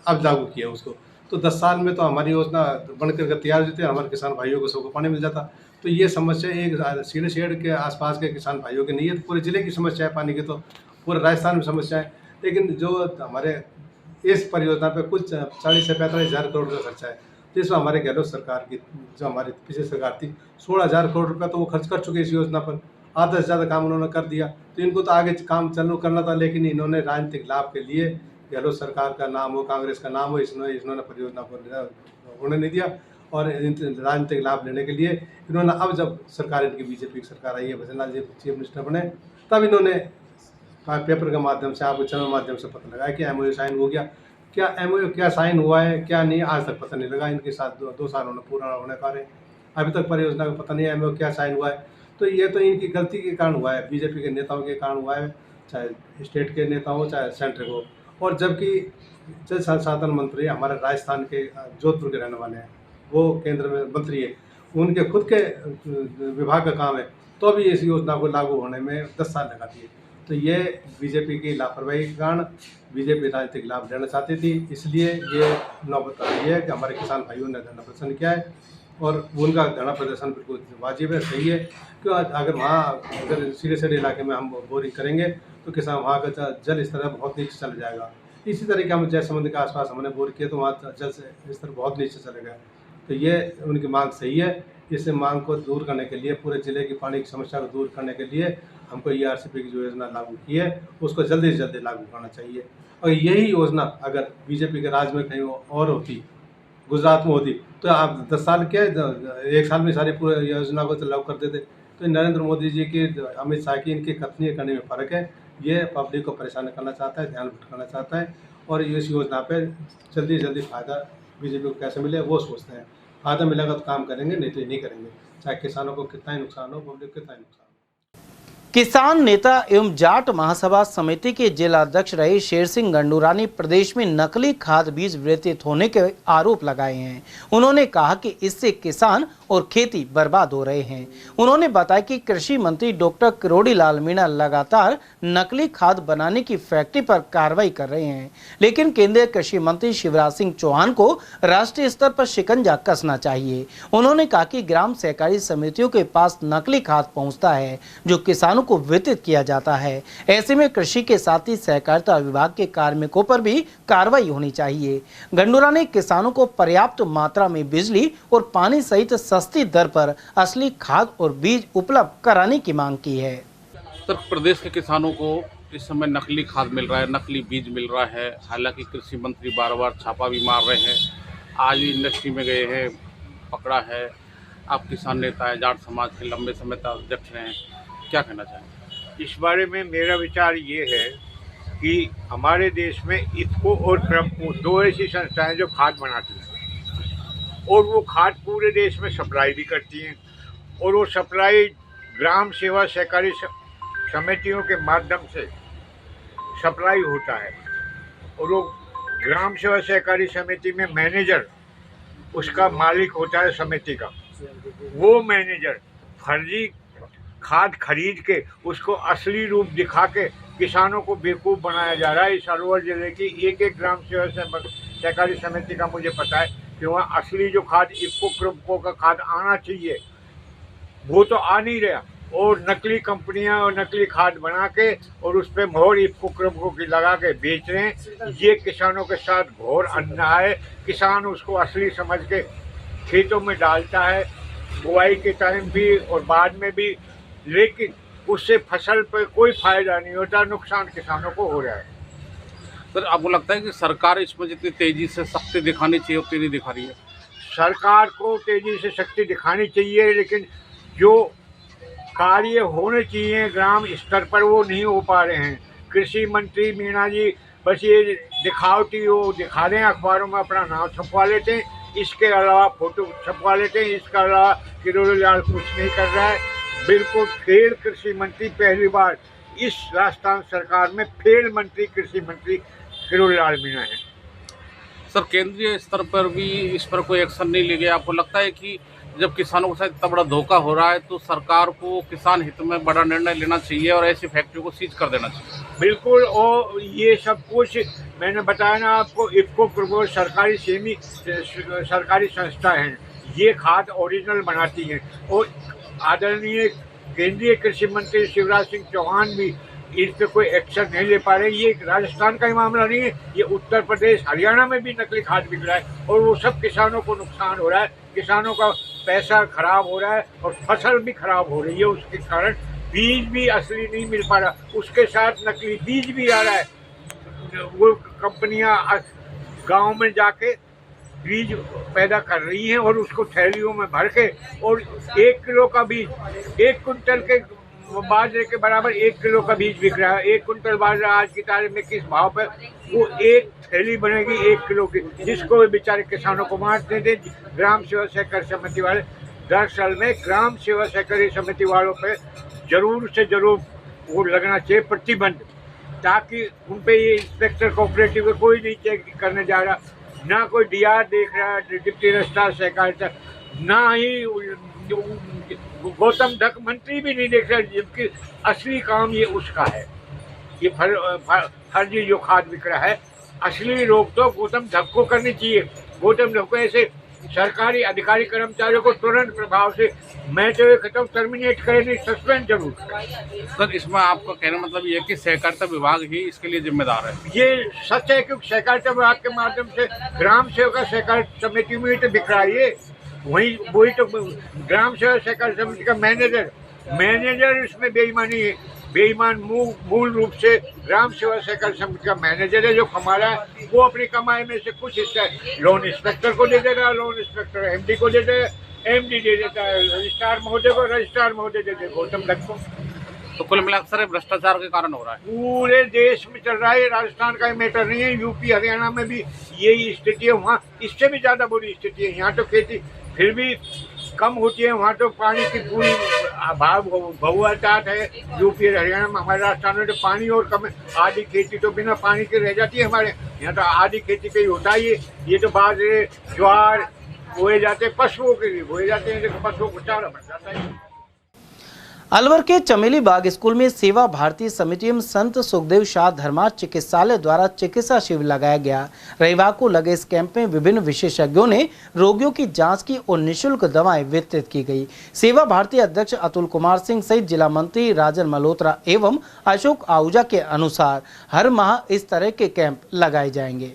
अब लागू किया उसको। तो 10 साल में तो हमारी योजना बनकर के तैयार हो जाती है, हमारे किसान भाइयों को सबको पानी मिल जाता। तो ये समस्या एक सीढ़ी शेड के आसपास के किसान भाइयों की नहीं है, तो पूरे ज़िले की समस्या है पानी की, तो पूरे राजस्थान में समस्या है। लेकिन जो हमारे इस परियोजना पे कुछ 40 से 45 हज़ार करोड़ का खर्चा है, जिसमें हमारे गहलोत सरकार की, जो हमारी पिछली सरकार थी, 16,000 करोड़ रुपया तो वो खर्च कर चुके इस योजना पर। आधा से ज़्यादा काम उन्होंने कर दिया, तो इनको तो आगे काम चालू करना था, लेकिन इन्होंने राजनीतिक लाभ के लिए, गहलोत सरकार का नाम हो, कांग्रेस का नाम हो, इन्होंने परियोजना को होने नहीं दिया। और राजनीतिक लाभ लेने के लिए इन्होंने, अब जब सरकार इनकी बीजेपी की सरकार आई है, भजनलाल जी चीफ मिनिस्टर बने, तब इन्होंने पेपर के माध्यम से, आपके चैनल के माध्यम से पता लगाया कि MOU साइन हो गया। क्या MOU क्या साइन हुआ है क्या नहीं, आज तक पता नहीं लगा। इनके साथ 2 साल होने पूरा होने का है, अभी तक परियोजना का पता नहीं है MOU क्या साइन हुआ है। तो ये तो इनकी गलती के कारण हुआ है, बीजेपी के नेताओं के कारण हुआ है, चाहे स्टेट के नेता हो चाहे सेंटर को। और जबकि जल संसाधन मंत्री हमारे राजस्थान के जोधपुर के रहने वाले हैं, वो केंद्र में मंत्री है, उनके खुद के विभाग का काम है, तो भी इस योजना को लागू होने में 10 साल लगाती है। तो ये बीजेपी की लापरवाही के कारण बीजेपी राजनीतिक लाभ लेना चाहती थी, इसलिए ये नौबत आ रही है कि हमारे किसान भाइयों ने धरना प्रदर्शन किया है। और उनका धरना प्रदर्शन बिल्कुल वाजिब है, सही है। क्यों, अगर वहाँ अगर सीधे सीधे इलाके में हम बोरिंग करेंगे तो किसान वहाँ का जल स्तर बहुत नीचे चला जाएगा। इसी तरीके हम जयसमंद के आसपास हमने बोर किया तो वहाँ जल स्तर बहुत नीचे चले गया। तो ये उनकी मांग सही है। इस मांग को दूर करने के लिए, पूरे ज़िले की पानी की समस्या को दूर करने के लिए हमको ERCP की जो योजना लागू की है उसको जल्दी से जल्दी लागू करना चाहिए। और यही योजना अगर बीजेपी के राज में कहीं और होती, गुजरात में होती, तो आप 10 साल क्या 1 साल में सारी पूरी योजना को लागू कर देते। तो नरेंद्र मोदी जी की, अमित शाह की, इनकी कथनी करने में फ़र्क है। ये पब्लिक को परेशान करना चाहता है, ध्यान भटकाना चाहता है। और इस योजना पे जल्दी से जल्दी फ़ायदा बीजेपी को कैसे मिले वो सोचते हैं। फ़ायदा मिलेगा तो काम करेंगे, नहीं तो नहीं करेंगे, चाहे किसानों को कितना ही नुकसान हो, पब्लिक को कितना ही नुकसान हो। किसान नेता एवं जाट महासभा समिति के जिला अध्यक्ष रहे शेर सिंह गंडूरा ने प्रदेश में नकली खाद बीज वितरित होने के आरोप लगाए हैं। उन्होंने कहा कि इससे किसान और खेती बर्बाद हो रहे हैं। उन्होंने बताया कि कृषि मंत्री डॉक्टर किरोड़ी लाल मीणा लगातार नकली खाद बनाने की फैक्ट्री पर कार्रवाई कर रहे हैं, लेकिन केंद्रीय कृषि मंत्री शिवराज सिंह चौहान को राष्ट्रीय स्तर पर शिकंजा कसना चाहिए। उन्होंने कहा कि ग्राम सहकारी समितियों के पास नकली खाद पहुंचता है जो किसानों को वितरित किया जाता है। ऐसे में कृषि के साथ ही सहकारिता विभाग के कार्मिकों पर भी कार्रवाई होनी चाहिए। गंडूरा ने किसानों को पर्याप्त मात्रा में बिजली और पानी सहित सस्ती दर पर असली खाद और बीज उपलब्ध कराने की मांग की है। उत्तर प्रदेश के किसानों को इस समय नकली खाद मिल रहा है, नकली बीज मिल रहा है। हालांकि कृषि मंत्री बार बार छापा भी मार रहे हैं। आज इंडस्ट्री में गए हैं, पकड़ा है। आप किसान नेता है, जाट समाज के लंबे समय तक अध्यक्ष रहे हैं, क्या कहना चाहेंगे? इस बारे में मेरा विचार ये है कि हमारे देश में इफ़को और क्रमको 2 ऐसी संस्थाएं जो खाद बनाती हैं और वो खाद पूरे देश में सप्लाई भी करती हैं और वो सप्लाई ग्राम सेवा सहकारी समितियों के माध्यम से सप्लाई होता है। और वो ग्राम सेवा सहकारी समिति में मैनेजर उसका मालिक होता है समिति का। वो मैनेजर फर्जी खाद खरीद के उसको असली रूप दिखा के किसानों को बेवकूफ़ बनाया जा रहा है। इस अलवर जिले की एक ग्राम सेवा सहकारी समिति का मुझे पता है कि वहाँ असली जो खाद इफ़को क्रमको का खाद आना चाहिए वो तो आ नहीं रहा और नकली कंपनियां और नकली खाद बना के और उस पर मोहर इफ़को क्रमको की लगा के बेच रहे हैं। ये किसानों के साथ घोर अन्याय है। किसान उसको असली समझ के खेतों में डालता है, बुआई के टाइम भी और बाद में भी, लेकिन उससे फसल पर कोई फायदा नहीं होता, नुकसान किसानों को हो रहा है। सर, आपको लगता है कि सरकार इसमें जितनी तेजी से सख्ती दिखानी चाहिए उतनी नहीं दिखा रही है? सरकार को तेजी से सख्ती दिखानी चाहिए, लेकिन जो कार्य होने चाहिए ग्राम स्तर पर वो नहीं हो पा रहे हैं। कृषि मंत्री मीणा जी बस ये दिखावटी वो दिखा रहे हैं, अखबारों में अपना नाम छपवा लेते हैं, इसके अलावा फोटो छपवा लेते हैं, इसके अलावा किरोड़ी लाल कुछ नहीं कर रहा है। बिल्कुल फेल कृषि मंत्री, पहली बार इस राजस्थान सरकार में फेल मंत्री कृषि मंत्री किरोड़ी लाल मीणा है। सर, केंद्रीय स्तर पर भी इस पर कोई एक्शन नहीं लिया गया। आपको लगता है कि जब किसानों के साथ इतना बड़ा धोखा हो रहा है तो सरकार को किसान हित में बड़ा निर्णय लेना चाहिए और ऐसी फैक्ट्री को सीज कर देना चाहिए? बिल्कुल। और ये सब कुछ मैंने बताया ना आपको, इफको प्रमोट सरकारी सरकारी संस्था हैं, ये खाद ओरिजिनल बनाती हैं। और आदरणीय केंद्रीय कृषि मंत्री शिवराज सिंह चौहान भी इस पे कोई एक्शन नहीं ले पा रहे। ये राजस्थान का ही मामला नहीं है, ये उत्तर प्रदेश हरियाणा में भी नकली खाद बिक रहा है और वो सब किसानों को नुकसान हो रहा है, किसानों का पैसा खराब हो रहा है और फसल भी खराब हो रही है। उसके कारण बीज भी असली नहीं मिल पा रहा, उसके साथ नकली बीज भी आ रहा है। वो कंपनियां गांव में जाके बीज पैदा कर रही हैं और उसको थैलियों में भर के, और 1 किलो का बीज 1 कुंटल के बाजरे के बराबर 1 किलो का बीज बिक रहा है। 1 कुंटल बाजरा आज की तारीख में किस भाव पे, वो एक थैली बनेगी 1 किलो की, जिसको भी बेचारे किसानों को मारते थे ग्राम सेवा सहकारी समिति वाले। दरअसल में ग्राम सेवा सहकारी समिति वालों पे जरूर से जरूर वो लगना चाहिए प्रतिबंध, ताकि उन पे ये इंस्पेक्टर कोऑपरेटिव कोई नहीं चेक करने जा रहा, ना कोई डीआर देख रहा है, डिप्टी रजिस्ट्रार सहकारिता, ना ही गौतम ढक मंत्री भी नहीं देख रहा, जबकि असली काम ये उसका है। ये फर्जी जो खाद बिक रहा है, असली रोक तो गौतम ढक को करनी चाहिए। गौतम ढक को ऐसे सरकारी अधिकारी कर्मचारियों को तुरंत प्रभाव से मैं तो ये खत्म टर्मिनेट करे, नहीं सस्पेंड जरूर। सर, इसमें आपका कहने मतलब ये है कि सहकारिता विभाग ही इसके लिए जिम्मेदार है? ये सच है, क्योंकि सहकारिता विभाग के माध्यम से ग्राम सेवक सहकारी समिति में तो बिक रहा है ये, वही तो ग्राम सेवक सहकारी समिति का मैनेजर इसमें बेईमानी है। बेईमान मूल रूप से ग्राम सेवा सहकारी समिति का मैनेजर है, जो कमा रहा है वो अपनी कमाई में से कुछ हिस्सा लोन इंस्पेक्टर को दे देगा, लोन इंस्पेक्टर एमडी को दे देगा, एमडी दे देता है रजिस्ट्रार महोदय को, रजिस्ट्रार महोदय दे देते गौतम ढक को। तो कुल मिलाकर सर भ्रष्टाचार के कारण हो रहा है, पूरे देश में चल रहा है। राजस्थान का मैटर नहीं है, यूपी हरियाणा में भी यही स्थिति है, वहाँ इससे भी ज्यादा बुरी स्थिति है। यहाँ तो खेती फिर भी कम होती है, वहाँ तो पानी की पूरी बहुतायत है। यूपी हरियाणा में, हमारे राजस्थान में तो पानी और कम है, आधी खेती तो बिना पानी के रह जाती है हमारे यहाँ, तो आधी खेती पे ही होता है ये तो बाजरे ज्वार बोए जाते हैं, पशुओं के लिए बोए जाते हैं, तो पशुओं को चारा बन जाता है। अलवर के चमेली बाग स्कूल में सेवा भारती समिति एवं संत सुखदेव शाह धर्मार्थ चिकित्सालय द्वारा चिकित्सा शिविर लगाया गया। रविवार को लगे इस कैंप में विभिन्न विशेषज्ञों ने रोगियों की जांच की और निःशुल्क दवाएं वितरित की गई। सेवा भारती अध्यक्ष अतुल कुमार सिंह सहित जिला मंत्री राजन मल्होत्रा एवं अशोक आहूजा के अनुसार हर माह इस तरह के कैंप लगाए जाएंगे।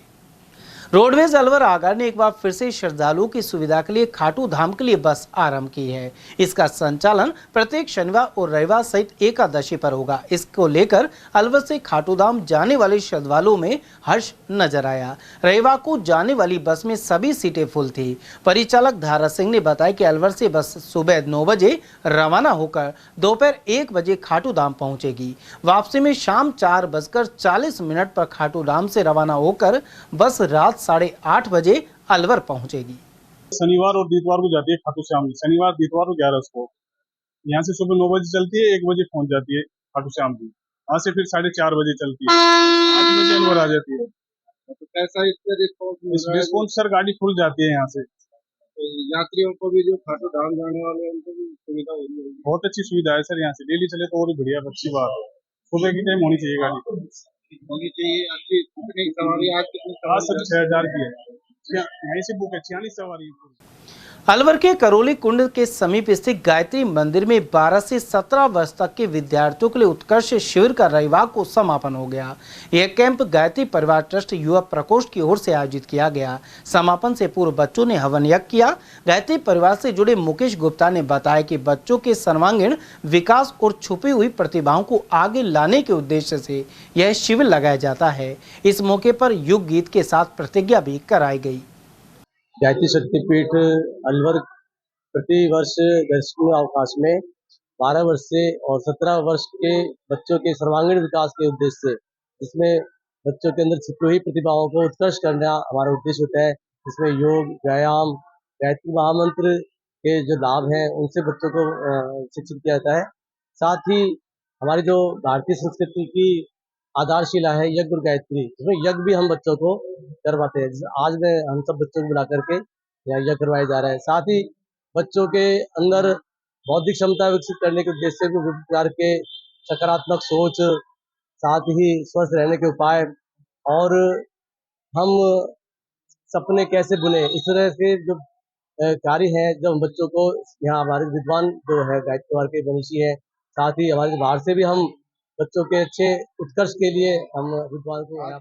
रोडवेज अलवर आगर ने एक बार फिर से श्रद्धालुओं की सुविधा के लिए खाटू धाम के लिए बस आरंभ की है। इसका संचालन प्रत्येक शनिवार और रविवार सहित एकादशी पर होगा। इसको लेकर अलवर से खाटू धाम जाने वाले श्रद्धालुओं में हर्ष नजर आया। रविवार को जाने वाली बस में सभी सीटें फुल थी। परिचालक धारा सिंह ने बताया कि अलवर से बस सुबह 9 बजे रवाना होकर दोपहर 1 बजे खाटू धाम पहुंचेगी। वापसी में शाम 4:40 पर खाटू धाम से रवाना होकर बस रात 8:30 बजे अलवर पहुंचेगी। शनिवार और इतवार को जाती है खाटू श्याम जी, शनिवार इतवार को 11 को। यहाँ से सुबह 9 बजे चलती है, 1 बजे पहुंच जाती है खाटू श्याम जी। वहाँ से फिर 4:30 बजे चलती है, 8 बजे अलवर आ जाती है। तो कैसा रिस्पॉन्स सर, गाड़ी खुल जाती है यहाँ से। तो यात्रियों को भी जो खाटू धाम जाने वाले हैं उनको भी सुविधा होगी, बहुत अच्छी सुविधा है सर। यहाँ से डेली चले तो और बढ़िया, अच्छी बात है। सुबह की टाइम होनी चाहिए, गाड़ी होनी चाहिए अच्छी। सवारी आज कितनी? आज सर 6000 की है, यहीं से बुक है 46 सवारी। अलवर के करौली कुंड के समीप स्थित गायत्री मंदिर में 12 से 17 वर्ष तक के विद्यार्थियों के लिए उत्कर्ष शिविर का रविवार को समापन हो गया। यह कैंप गायत्री परिवार ट्रस्ट युवा प्रकोष्ठ की ओर से आयोजित किया गया। समापन से पूर्व बच्चों ने हवन यज्ञ किया। गायत्री परिवार से जुड़े मुकेश गुप्ता ने बताया कि बच्चों के सर्वांगीण विकास और छुपी हुई प्रतिभाओं को आगे लाने के उद्देश्य से यह शिविर लगाया जाता है। इस मौके पर युग गीत के साथ प्रतिज्ञा भी कराई गई। गायत्री शक्तिपीठ अलवर प्रति वर्ष ग्रीष्म अवकाश में 12 वर्ष से और 17 वर्ष के बच्चों के सर्वांगीण विकास के उद्देश्य से, जिसमें बच्चों के अंदर छिपी हुई प्रतिभाओं को उत्कर्ष करना हमारा उद्देश्य होता है। जिसमें योग, व्यायाम, गायत्री महामंत्र के जो लाभ हैं उनसे बच्चों को शिक्षित किया जाता है। साथ ही हमारी जो भारतीय संस्कृति की आधारशिला है यज्ञ और गायत्री, इसमें यज्ञ भी हम बच्चों को करवाते हैं। आज में हम सब बच्चों को बुला करके यज्ञ करवाया जा रहा है। साथ ही बच्चों के अंदर बौद्धिक क्षमता विकसित करने के उद्देश्य से विभिन्न प्रकार के सकारात्मक सोच, साथ ही स्वस्थ रहने के उपाय और हम सपने कैसे बुने, इस तरह के जो कार्य है जो हम बच्चों को यहाँ हमारे विद्वान जो है गायत्री परिवार के मनीषी है, साथ ही हमारे बाहर से भी हम बच्चों के अच्छे उत्कर्ष के लिए हम विद्वान को यहाँ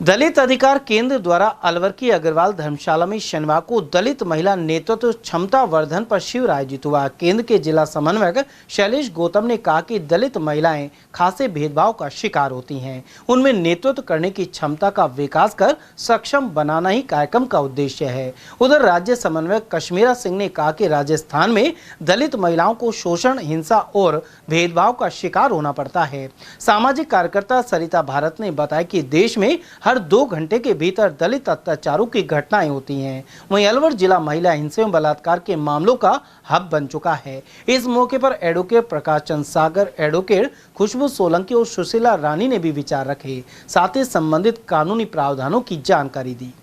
दलित अधिकार केंद्र द्वारा अलवर की अग्रवाल धर्मशाला में शनिवार को दलित महिला नेतृत्व क्षमता वर्धन पर शिविर आयोजित हुआ। केंद्र के जिला समन्वयक शैलेश गौतम ने कहा कि दलित महिलाएं खासे भेदभाव का शिकार होती हैं, उनमें नेतृत्व करने की क्षमता का विकास कर सक्षम बनाना ही कार्यक्रम का उद्देश्य है। उधर राज्य समन्वयक कश्मीरा सिंह ने कहा कि राजस्थान में दलित महिलाओं को शोषण, हिंसा और भेदभाव का शिकार होना पड़ता है। सामाजिक कार्यकर्ता सरिता भारत ने बताया कि देश में हर 2 घंटे के भीतर दलित अत्याचारों की घटनाएं होती हैं। वहीं अलवर जिला महिला हिंसा एवं बलात्कार के मामलों का हब बन चुका है। इस मौके पर एडवोकेट प्रकाश चंद्र सागर, एडवोकेट खुशबू सोलंकी और सुशीला रानी ने भी विचार रखे, साथ ही संबंधित कानूनी प्रावधानों की जानकारी दी।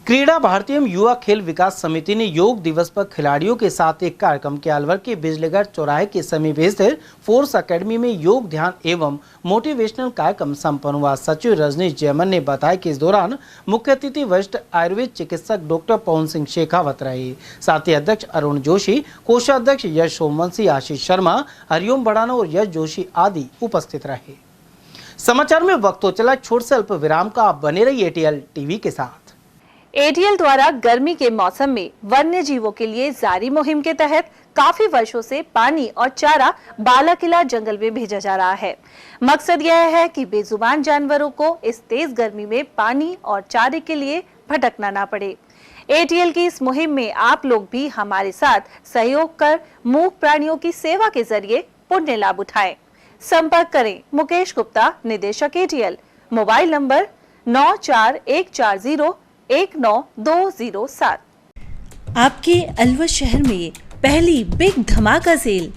क्रीड़ा भारतीय एवं युवा खेल विकास समिति ने योग दिवस पर खिलाड़ियों के साथ एक कार्यक्रम किया। अलवर के बिजलीगढ़ चौराहे के समीप स्थित फोर्स एकेडमी में योग, ध्यान एवं मोटिवेशनल कार्यक्रम संपन्न हुआ। सचिव रजनीश जयमन ने बताया कि इस दौरान मुख्य अतिथि वरिष्ठ आयुर्वेद चिकित्सक डॉक्टर पवन सिंह शेखावत रहे। साथ ही अध्यक्ष अरुण जोशी, कोषाध्यक्ष यश सोमवंशी, आशीष शर्मा, हरिओम बड़ाना और यश जोशी आदि उपस्थित रहे। समाचार में वक्त हो चला छोट से अल्प विराम का। आप बने रहिए एटीएल टीवी के साथ। एटीएल द्वारा गर्मी के मौसम में वन्य जीवों के लिए जारी मुहिम के तहत काफी वर्षों से पानी और चारा बालाकिला जंगल में भेजा जा रहा है। मकसद यह है कि बेजुबान जानवरों को इस तेज गर्मी में पानी और चारे के लिए भटकना ना पड़े। एटीएल की इस मुहिम में आप लोग भी हमारे साथ सहयोग कर मूक प्राणियों की सेवा के जरिए पुण्य लाभ उठाएं। संपर्क करें मुकेश गुप्ता, निदेशक एटीएल, मोबाइल नंबर 9414019207। आपके अलवर शहर में पहली बिग धमाका सेल।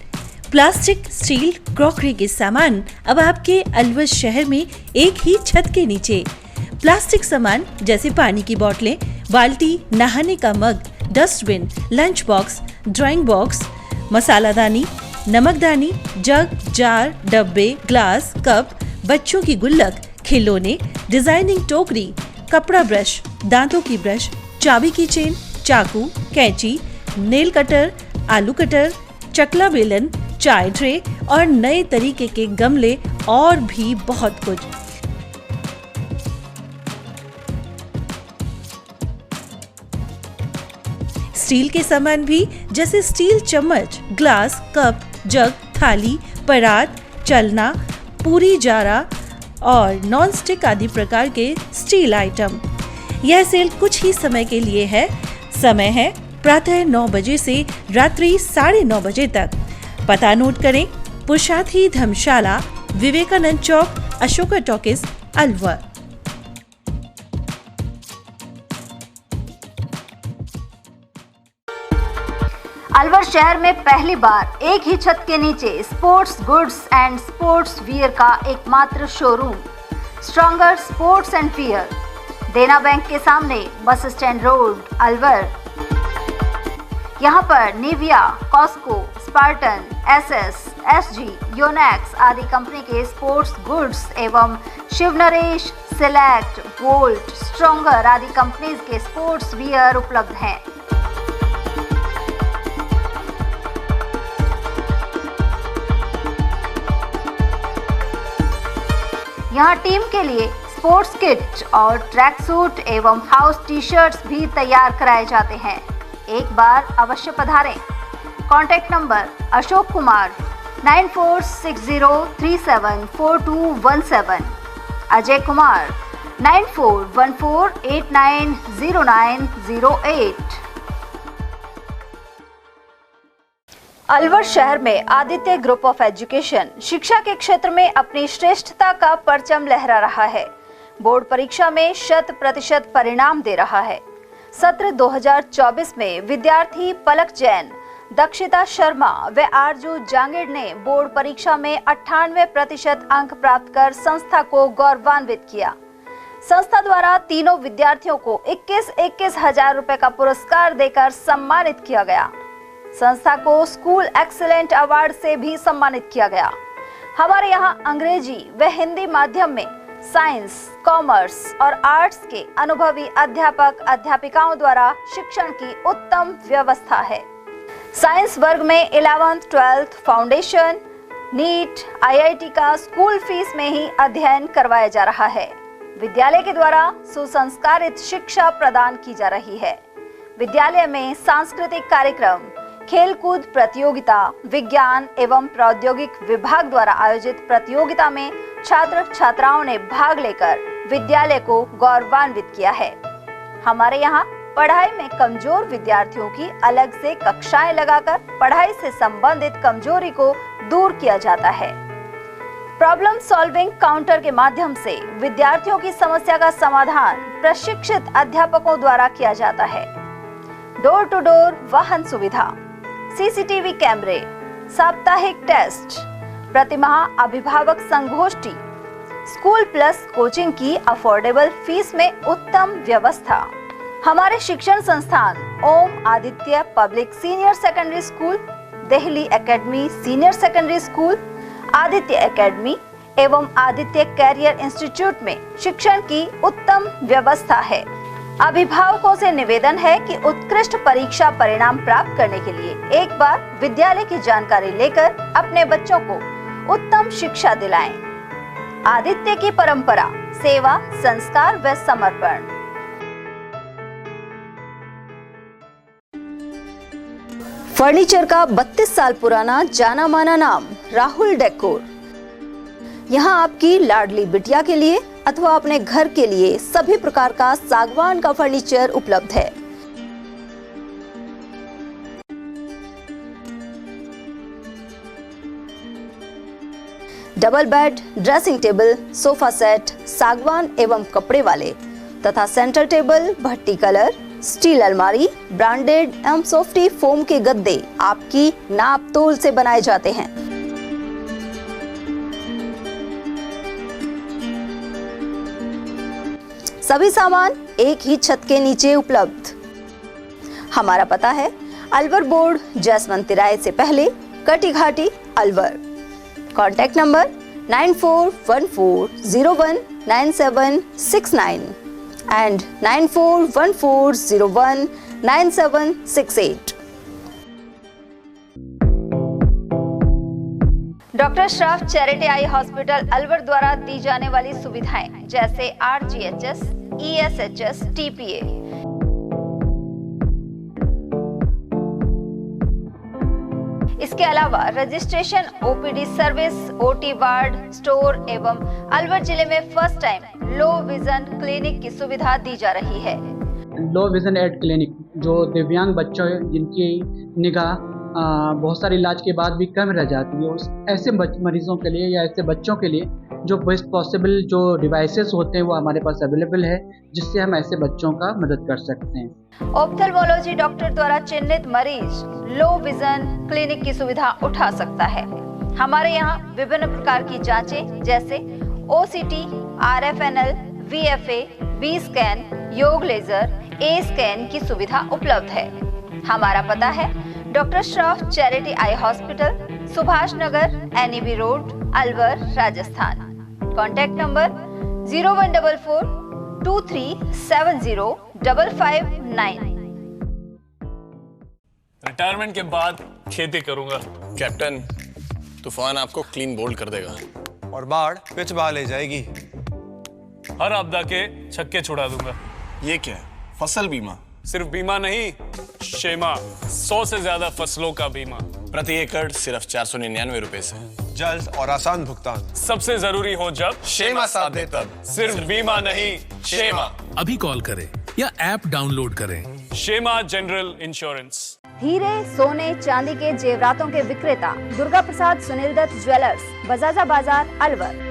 प्लास्टिक, स्टील, क्रॉकरी के सामान अब आपके अलवर शहर में एक ही छत के नीचे। प्लास्टिक सामान जैसे पानी की बोतलें, बाल्टी, नहाने का mug, dustbin, lunch box, drawing box, मसालादानी, नमकदानी, जग, जार, डब्बे, ग्लास, कप, बच्चों की गुल्लक, खिलौने, डिजाइनिंग टोकरी, कपड़ा ब्रश, दांतों की ब्रश, चाबी की चेन, चाकू, कैंची, नेल कटर, आलू कटर, चकला बेलन, चाय ट्रे और नए तरीके के गमले और भी बहुत कुछ। स्टील के सामान भी जैसे स्टील चम्मच, ग्लास, कप, जग, थाली, परात, चलना, पूरी जारा और नॉन स्टिक आदि प्रकार के स्टील आइटम। यह सेल कुछ ही समय के लिए है। समय है प्रातः 9 बजे से रात्रि 9:30 बजे तक। पता नोट करें, पुरुषार्थी धर्मशाला, विवेकानंद चौक, अशोका टॉकीज, अलवर। अलवर शहर में पहली बार एक ही छत के नीचे sports goods and sports wear का एकमात्र showroom Stronger sports and wear, Dena bank के सामने, बस स्टैंड रोड, अलवर। यहाँ पर Nivia, Cosco, Spartan, SS, SG, Yonex आदि कंपनी के स्पोर्ट्स गुड्स एवं शिवनरेश, सिलेक्ट, वोल्ट, स्ट्रॉन्गर आदि कंपनीज के स्पोर्ट्स वियर उपलब्ध हैं। यहाँ टीम के लिए स्पोर्ट्स किट और ट्रैक सूट एवं हाउस टी शर्ट्स भी तैयार कराए जाते हैं। एक बार अवश्य पधारें। Contact number Ashok Kumar 9460374217, Ajay Kumar 9414890908। अलवर शहर में आदित्य ग्रुप ऑफ एजुकेशन शिक्षा के क्षेत्र में अपनी श्रेष्ठता का परचम लहरा रहा है। बोर्ड परीक्षा में 100% परिणाम दे रहा है। सत्र 2024 में विद्यार्थी पलक जैन, दक्षिता शर्मा व आरजू जांगीड़ ने बोर्ड परीक्षा में 98% अंक प्राप्त कर संस्था को गौरवान्वित किया। संस्था द्वारा तीनों विद्यार्थियों को 21-21 हजार रुपए का पुरस्कार देकर सम्मानित किया गया। संस्था को स्कूल एक्सीलेंट अवार्ड से भी सम्मानित किया गया। हमारे यहाँ अंग्रेजी व हिंदी माध्यम में साइंस, कॉमर्स और आर्ट्स के अनुभवी अध्यापक अध्यापिकाओं द्वारा शिक्षण की उत्तम व्यवस्था है। साइंस वर्ग में 11th, 12th foundation, NEET, IIT का स्कूल फीस में ही अध्ययन करवाया जा रहा है। विद्यालय के द्वारा सुसंस्कारित शिक्षा प्रदान की जा रही है। विद्यालय में सांस्कृतिक कार्यक्रम, खेलकूद प्रतियोगिता, विज्ञान एवं प्रौद्योगिक विभाग द्वारा आयोजित प्रतियोगिता में छात्र छात्राओं ने भाग लेकर विद्यालय को गौरवान्वित किया है। हमारे यहाँ पढ़ाई में कमजोर विद्यार्थियों की अलग से कक्षाएं लगाकर पढ़ाई से संबंधित कमजोरी को दूर किया जाता है। प्रॉब्लम सॉल्विंग काउंटर के माध्यम से विद्यार्थियों की समस्या का समाधान प्रशिक्षित अध्यापकों द्वारा किया जाता है। डोर टू डोर वाहन सुविधा, CCTV कैमरे, साप्ताहिक टेस्ट, प्रतिमाह अभिभावक संगोष्ठी, स्कूल प्लस कोचिंग की अफोर्डेबल फीस में उत्तम व्यवस्था। हमारे शिक्षण संस्थान Om Aditya public senior secondary school, Delhi academy senior secondary school, Aditya academy एवं आदित्य कैरियर इंस्टीट्यूट में शिक्षण की उत्तम व्यवस्था है। अभिभावकों से निवेदन है कि उत्कृष्ट परीक्षा परिणाम प्राप्त करने के लिए एक बार विद्यालय की जानकारी लेकर अपने बच्चों को उत्तम शिक्षा दिलाएं। आदित्य की परंपरा, सेवा, संस्कार व समर्पण। फर्नीचर का 32 साल पुराना जाना माना नाम राहुल डेकोर। यहाँ आपकी लाडली बिटिया के लिए अथवा अपने घर के लिए सभी प्रकार का सागवान का फर्नीचर उपलब्ध है। Double bed, dressing table, sofa set सागवान एवं कपड़े वाले तथा सेंटर टेबल, भट्टी कलर, स्टील अलमारी, ब्रांडेड एवं सॉफ्टी फोम के गद्दे आपकी नाप तोल से बनाए जाते हैं। सभी सामान एक ही छत के नीचे उपलब्ध। हमारा पता है अलवर बोर्ड, जैसवंत तिराहे से पहले, Kati Ghati, Alwar. Contact number 9414019769 and 9414019768। Doctor Shroff charity eye hospital Alwar द्वारा दी जाने वाली सुविधाएं जैसे RGHS, ESHS, TPA, इसके अलावा registration, OPD service, OT ward, store एवं अलवर जिले में first time low vision clinic की सुविधा दी जा रही है। लो विजन एड क्लिनिक जो दिव्यांग बच्चों जिनकी निगाह बहुत सारे इलाज के बाद भी कम रह जाती है, उस ऐसे मरीजों के लिए या ऐसे बच्चों के लिए जो बेस्ट पॉसिबल जो डिवाइसेस होते हैं वो हमारे पास अवेलेबल है, जिससे हम ऐसे बच्चों का मदद कर सकते हैं। ऑप्थेल्मोलॉजी डॉक्टर द्वारा चिन्हित मरीज लो विजन क्लिनिक की सुविधा उठा सकता है। हमारे यहाँ विभिन्न प्रकार की जांचें जैसे OCT, RFNL, VFA, B scan, YAG laser, A scan की सुविधा उपलब्ध है। हमारा पता है doctor Shroff charity eye hospital, Subhash Nagar, NEB road, Alwar, Rajasthan. Contact number 014423705559। Retirement के बाद खेती करूंगा। कैप्टन, तूफान आपको क्लीन बोल्ड कर देगा और बाढ़ पिच बहा ले जाएगी। हर आपदा के छक्के छुड़ा दूंगा। ये क्या है? फसल बीमा? सिर्फ बीमा नहीं, शेमा, 100 से ज्यादा फसलों का बीमा, प्रति एकड़ सिर्फ 499 रुपए से। जल्द और आसान भुगतान। सबसे जरूरी हो जब शेमा साथ दे तब। सिर्फ बीमा नहीं, शेमा। अभी कॉल करें या ऐप डाउनलोड करें। Shema general insurance. हीरे, सोने, चांदी के जेवरातों के विक्रेता दुर्गा प्रसाद सुनील दत्त ज्वेलर्स, बजाजा बाजार, अलवर।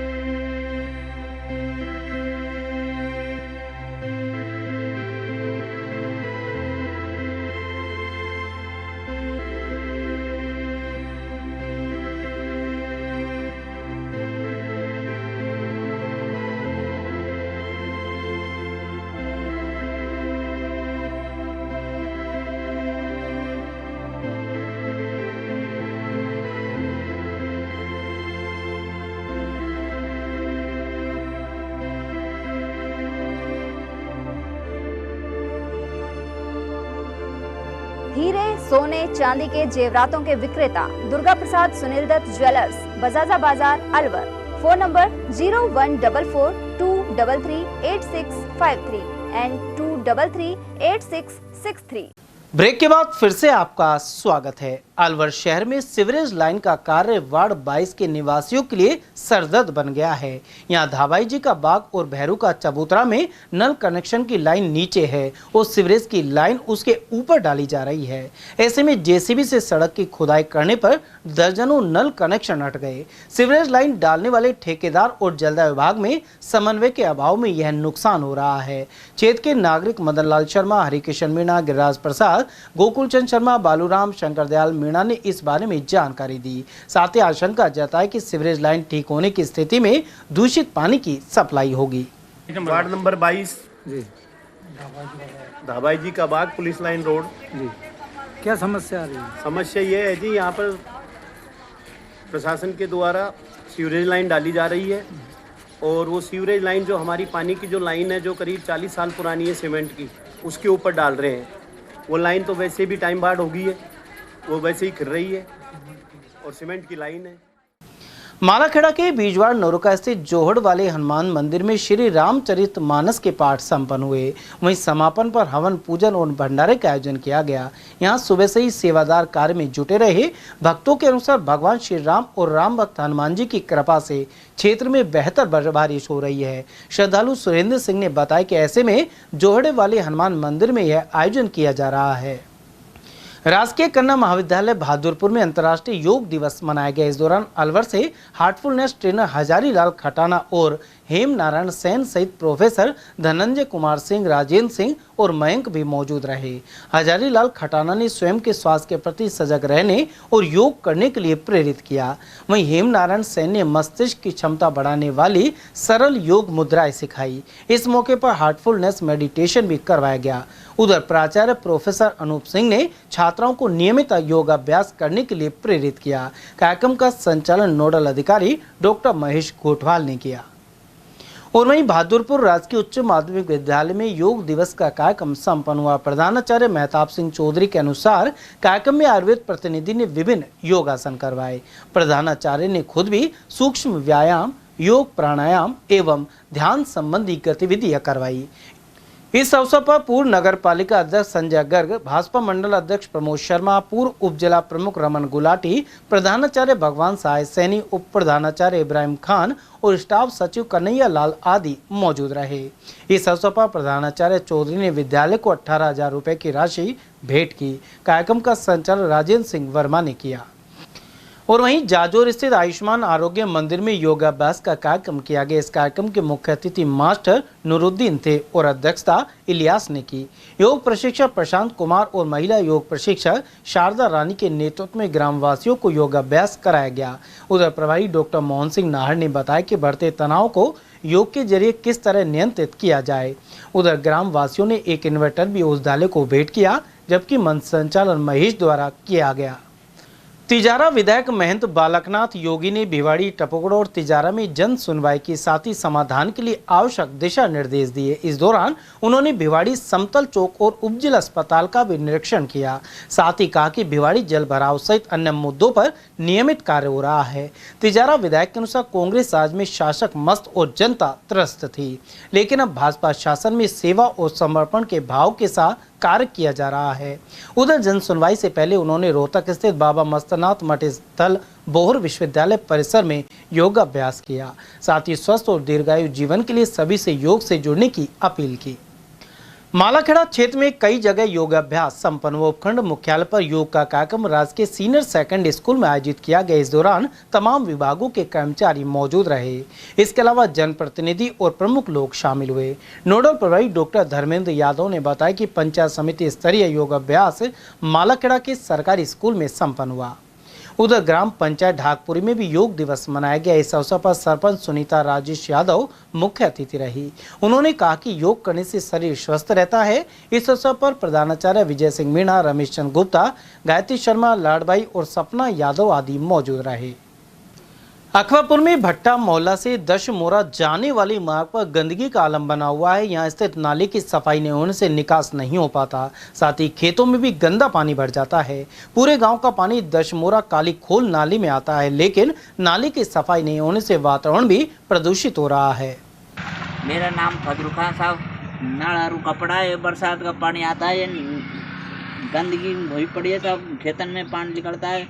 हीरे, सोने, चांदी के जेवरातों के विक्रेता Durga Prasad Sunil Dutt jewellers, Bajaja Bazaar, Alwar. Phone number 0144233863 and 2338663। Break के बाद फिर से आपका स्वागत है। अलवर शहर में सीवरेज लाइन का कार्य वार्ड 22 के निवासियों के लिए सरदर्द बन गया है। यहाँ धाबाई जी का बाग और भैरू का चबूतरा में नल कनेक्शन की लाइन नीचे है और सीवरेज की लाइन उसके ऊपर डाली जा रही है। ऐसे में जेसीबी से सड़क की खुदाई करने पर दर्जनों नल कनेक्शन हट गए। सीवरेज लाइन डालने वाले ठेकेदार और जलदाय विभाग में समन्वय के अभाव में यह नुकसान हो रहा है। क्षेत्र के नागरिक मदन लाल शर्मा, हरिकिशन मीणा, गिरिराज प्रसाद, गोकुल चंद शर्मा, बालूराम, शंकर दयाल मीणा ने इस बारे में जानकारी दी। साथ ही आशंका जताई कि सीवरेज लाइन ठीक होने की स्थिति में दूषित पानी की सप्लाई होगी। वार्ड नंबर 22 धाबाई जी का बाग, पुलिस लाइन रोड जी। क्या समस्या आ रही है? समस्या ये है जी, यहाँ पर प्रशासन के द्वारा सीवरेज लाइन डाली जा रही है और वो सीवरेज लाइन जो हमारी पानी की जो लाइन है, जो करीब 40 साल पुरानी है सीमेंट की, उसके ऊपर डाल रहे हैं। वो लाइन तो वैसे भी टाइम बाद हो गई है, वो वैसे ही खिर रही है और सीमेंट की लाइन है। मालाखेड़ा के बीजवाड़ नौरुका स्थित जोहड़ वाले हनुमान मंदिर में श्री रामचरित मानस के पाठ संपन्न हुए। वहीं समापन पर हवन, पूजन और भंडारे का आयोजन किया गया। यहां सुबह से ही सेवादार कार्य में जुटे रहे। भक्तों के अनुसार भगवान श्री राम और राम भक्त हनुमान जी की कृपा से क्षेत्र में बेहतर बारिश हो रही है। श्रद्धालु सुरेंद्र सिंह ने बताया कि ऐसे में जोहड़े वाले हनुमान मंदिर में यह आयोजन किया जा रहा है। राजकीय कन्या महाविद्यालय बहादुरपुर में अंतर्राष्ट्रीय योग दिवस मनाया गया। इस दौरान अलवर से हार्टफुलनेस ट्रेनर हजारी लाल खटाना और हेम नारायण सेन सहित प्रोफेसर धनंजय कुमार सिंह, राजेंद्र सिंह और मयंक भी मौजूद रहे। हजारी लाल खटाना ने स्वयं के स्वास्थ्य के प्रति सजग रहने और योग करने के लिए प्रेरित किया। वहीं हेम नारायण सेन ने मस्तिष्क की क्षमता बढ़ाने वाली सरल योग मुद्राएं सिखाई। इस मौके पर हार्टफुलनेस मेडिटेशन भी करवाया गया। उधर प्राचार्य प्रोफेसर अनूप सिंह ने छात्राओं को नियमित योगाभ्यास करने के लिए प्रेरित किया। कार्यक्रम का संचालन नोडल अधिकारी डॉक्टर महेश गोठवाल ने किया। और वहीं बहादुरपुर राजकीय उच्च माध्यमिक विद्यालय में योग दिवस का कार्यक्रम संपन्न हुआ। प्रधानाचार्य मेहताब सिंह चौधरी के अनुसार कार्यक्रम में आयुर्वेद प्रतिनिधि ने विभिन्न योगासन करवाए। प्रधानाचार्य ने खुद भी सूक्ष्म व्यायाम, योग, प्राणायाम एवं ध्यान संबंधी गतिविधियां करवाई। इस अवसर पर पूर्व नगर पालिका अध्यक्ष संजय गर्ग, भाजपा मंडल अध्यक्ष प्रमोद शर्मा, पूर्व उप जिला प्रमुख रमन गुलाटी, प्रधानाचार्य भगवान सहाय सैनी, उप प्रधानाचार्य इब्राहिम खान और स्टाफ सचिव कन्हैया लाल आदि मौजूद रहे। इस अवसर पर प्रधानाचार्य चौधरी ने विद्यालय को 18,000 रुपए की राशि भेंट की। कार्यक्रम का संचालन राजेंद्र सिंह वर्मा ने किया। और वहीं जाजौर स्थित आयुष्मान आरोग्य मंदिर में योगाभ्यास का कार्यक्रम किया गया। इस कार्यक्रम के मुख्य अतिथि मास्टर नूरुद्दीन थे और अध्यक्षता इलियास ने की। योग प्रशिक्षक प्रशांत कुमार और महिला योग प्रशिक्षक शारदा रानी के नेतृत्व में ग्रामवासियों को योगाभ्यास कराया गया। उधर प्रभारी डॉक्टर मोहन सिंह नाहर ने बताया कि बढ़ते तनाव को योग के जरिए किस तरह नियंत्रित किया जाए। उधर ग्रामवासियों ने एक इन्वर्टर भी उस विद्यालय को भेंट किया, जबकि मंच संचालन महेश द्वारा किया गया। तिजारा विधायक महंत बालकनाथ योगी ने भिवाड़ी, टपोगड़ और तिजारा में जन सुनवाई की, साथ ही समाधान के लिए आवश्यक दिशा निर्देश दिए। इस दौरान उन्होंने भिवाड़ी समतल चौक और उपजिला अस्पताल का भी निरीक्षण किया। साथ ही कहा कि भिवाड़ी जल भराव सहित अन्य मुद्दों पर नियमित कार्य हो रहा है। तिजारा विधायक के अनुसार कांग्रेस राज में शासक मस्त और जनता त्रस्त थी, लेकिन अब भाजपा शासन में सेवा और समर्पण के भाव के साथ कार्य किया जा रहा है। उधर जन सुनवाई से पहले उन्होंने रोहतक स्थित बाबा मस्तनाथ मठ स्थल बोहर विश्वविद्यालय परिसर में योगाभ्यास किया। साथ ही स्वस्थ और दीर्घायु जीवन के लिए सभी से योग से जुड़ने की अपील की। मालाखेड़ा क्षेत्र में कई जगह योगाभ्यास संपन्न हुआ। उपखंड मुख्यालय पर योग का कार्यक्रम राजकीय सीनियर सेकेंडरी स्कूल में आयोजित किया गया। इस दौरान तमाम विभागों के कर्मचारी मौजूद रहे। इसके अलावा जनप्रतिनिधि और प्रमुख लोग शामिल हुए। नोडल प्रभारी डॉक्टर धर्मेंद्र यादव ने बताया कि पंचायत समिति स्तरीय योगाभ्यास मालाखेड़ा के सरकारी स्कूल में संपन्न हुआ। उधर ग्राम पंचायत ढाकपुरी में भी योग दिवस मनाया गया। इस अवसर पर सरपंच सुनीता राजेश यादव मुख्य अतिथि रही। उन्होंने कहा कि योग करने से शरीर स्वस्थ रहता है। इस अवसर पर प्रधानाचार्य विजय सिंह मीणा, रमेश चंद्र गुप्ता, गायत्री शर्मा, लाडबाई और सपना यादव आदि मौजूद रहे। अकबरपुर में भट्टा मोहल्ला से दशमोरा जाने वाली मार्ग पर गंदगी का आलम बना हुआ है। यहाँ स्थित नाले की सफाई नहीं होने से निकास नहीं हो पाता, साथ ही खेतों में भी गंदा पानी भर जाता है। पूरे गांव का पानी दशमोरा काली खोल नाले में आता है, लेकिन नाले की सफाई नहीं होने से वातावरण भी प्रदूषित हो रहा है। मेरा नाम फजलू खान साहब। नाड़ारू कपड़ा है, बरसात का पानी आता है, गंदगी हुई पड़ी है, सब खेतन में पानी निकलता है,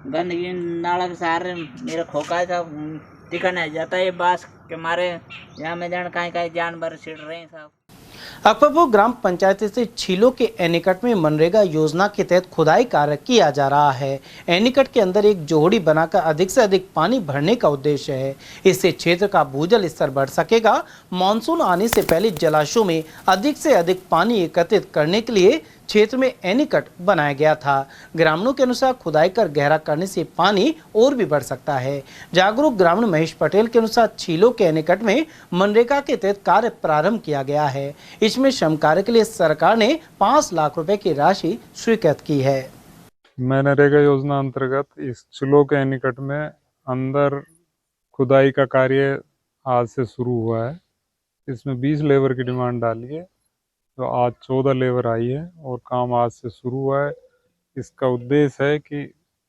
गंदगी नाला के सहारे मेरा खोखा है, सब टिका नहीं जाता है। बांस के मारे यहाँ में जान कहीं जानवर छिड़ रहे हैं सब। अकबरपुर ग्राम पंचायत से छीलो के एनीकट में मनरेगा योजना के तहत खुदाई कार्य किया जा रहा है। एनीकट के अंदर एक जोहड़ी बनाकर अधिक से अधिक पानी भरने का उद्देश्य है। इससे क्षेत्र का भूजल स्तर बढ़ सकेगा। मानसून आने से पहले जलाशयों में अधिक से अधिक पानी एकत्रित करने के लिए क्षेत्र में एनीकट बनाया गया था। ग्रामीणों के अनुसार खुदाई कर गहरा करने से पानी और भी बढ़ सकता है। जागरूक ग्रामीण महेश पटेल के अनुसार छीलो के एनीकट में मनरेगा के तहत कार्य प्रारंभ किया गया है। इसमें श्रम कार्य के लिए सरकार ने 5 लाख रुपए की राशि स्वीकृत की है। मनरेगा योजना अंतर्गत इस छीलो के एनीकट में अंदर खुदाई का कार्य आज से शुरू हुआ है। इसमें 20 लेबर की डिमांड डाली है, तो आज 14 लेबर आई है और काम आज से शुरू हुआ है। इसका उद्देश्य है कि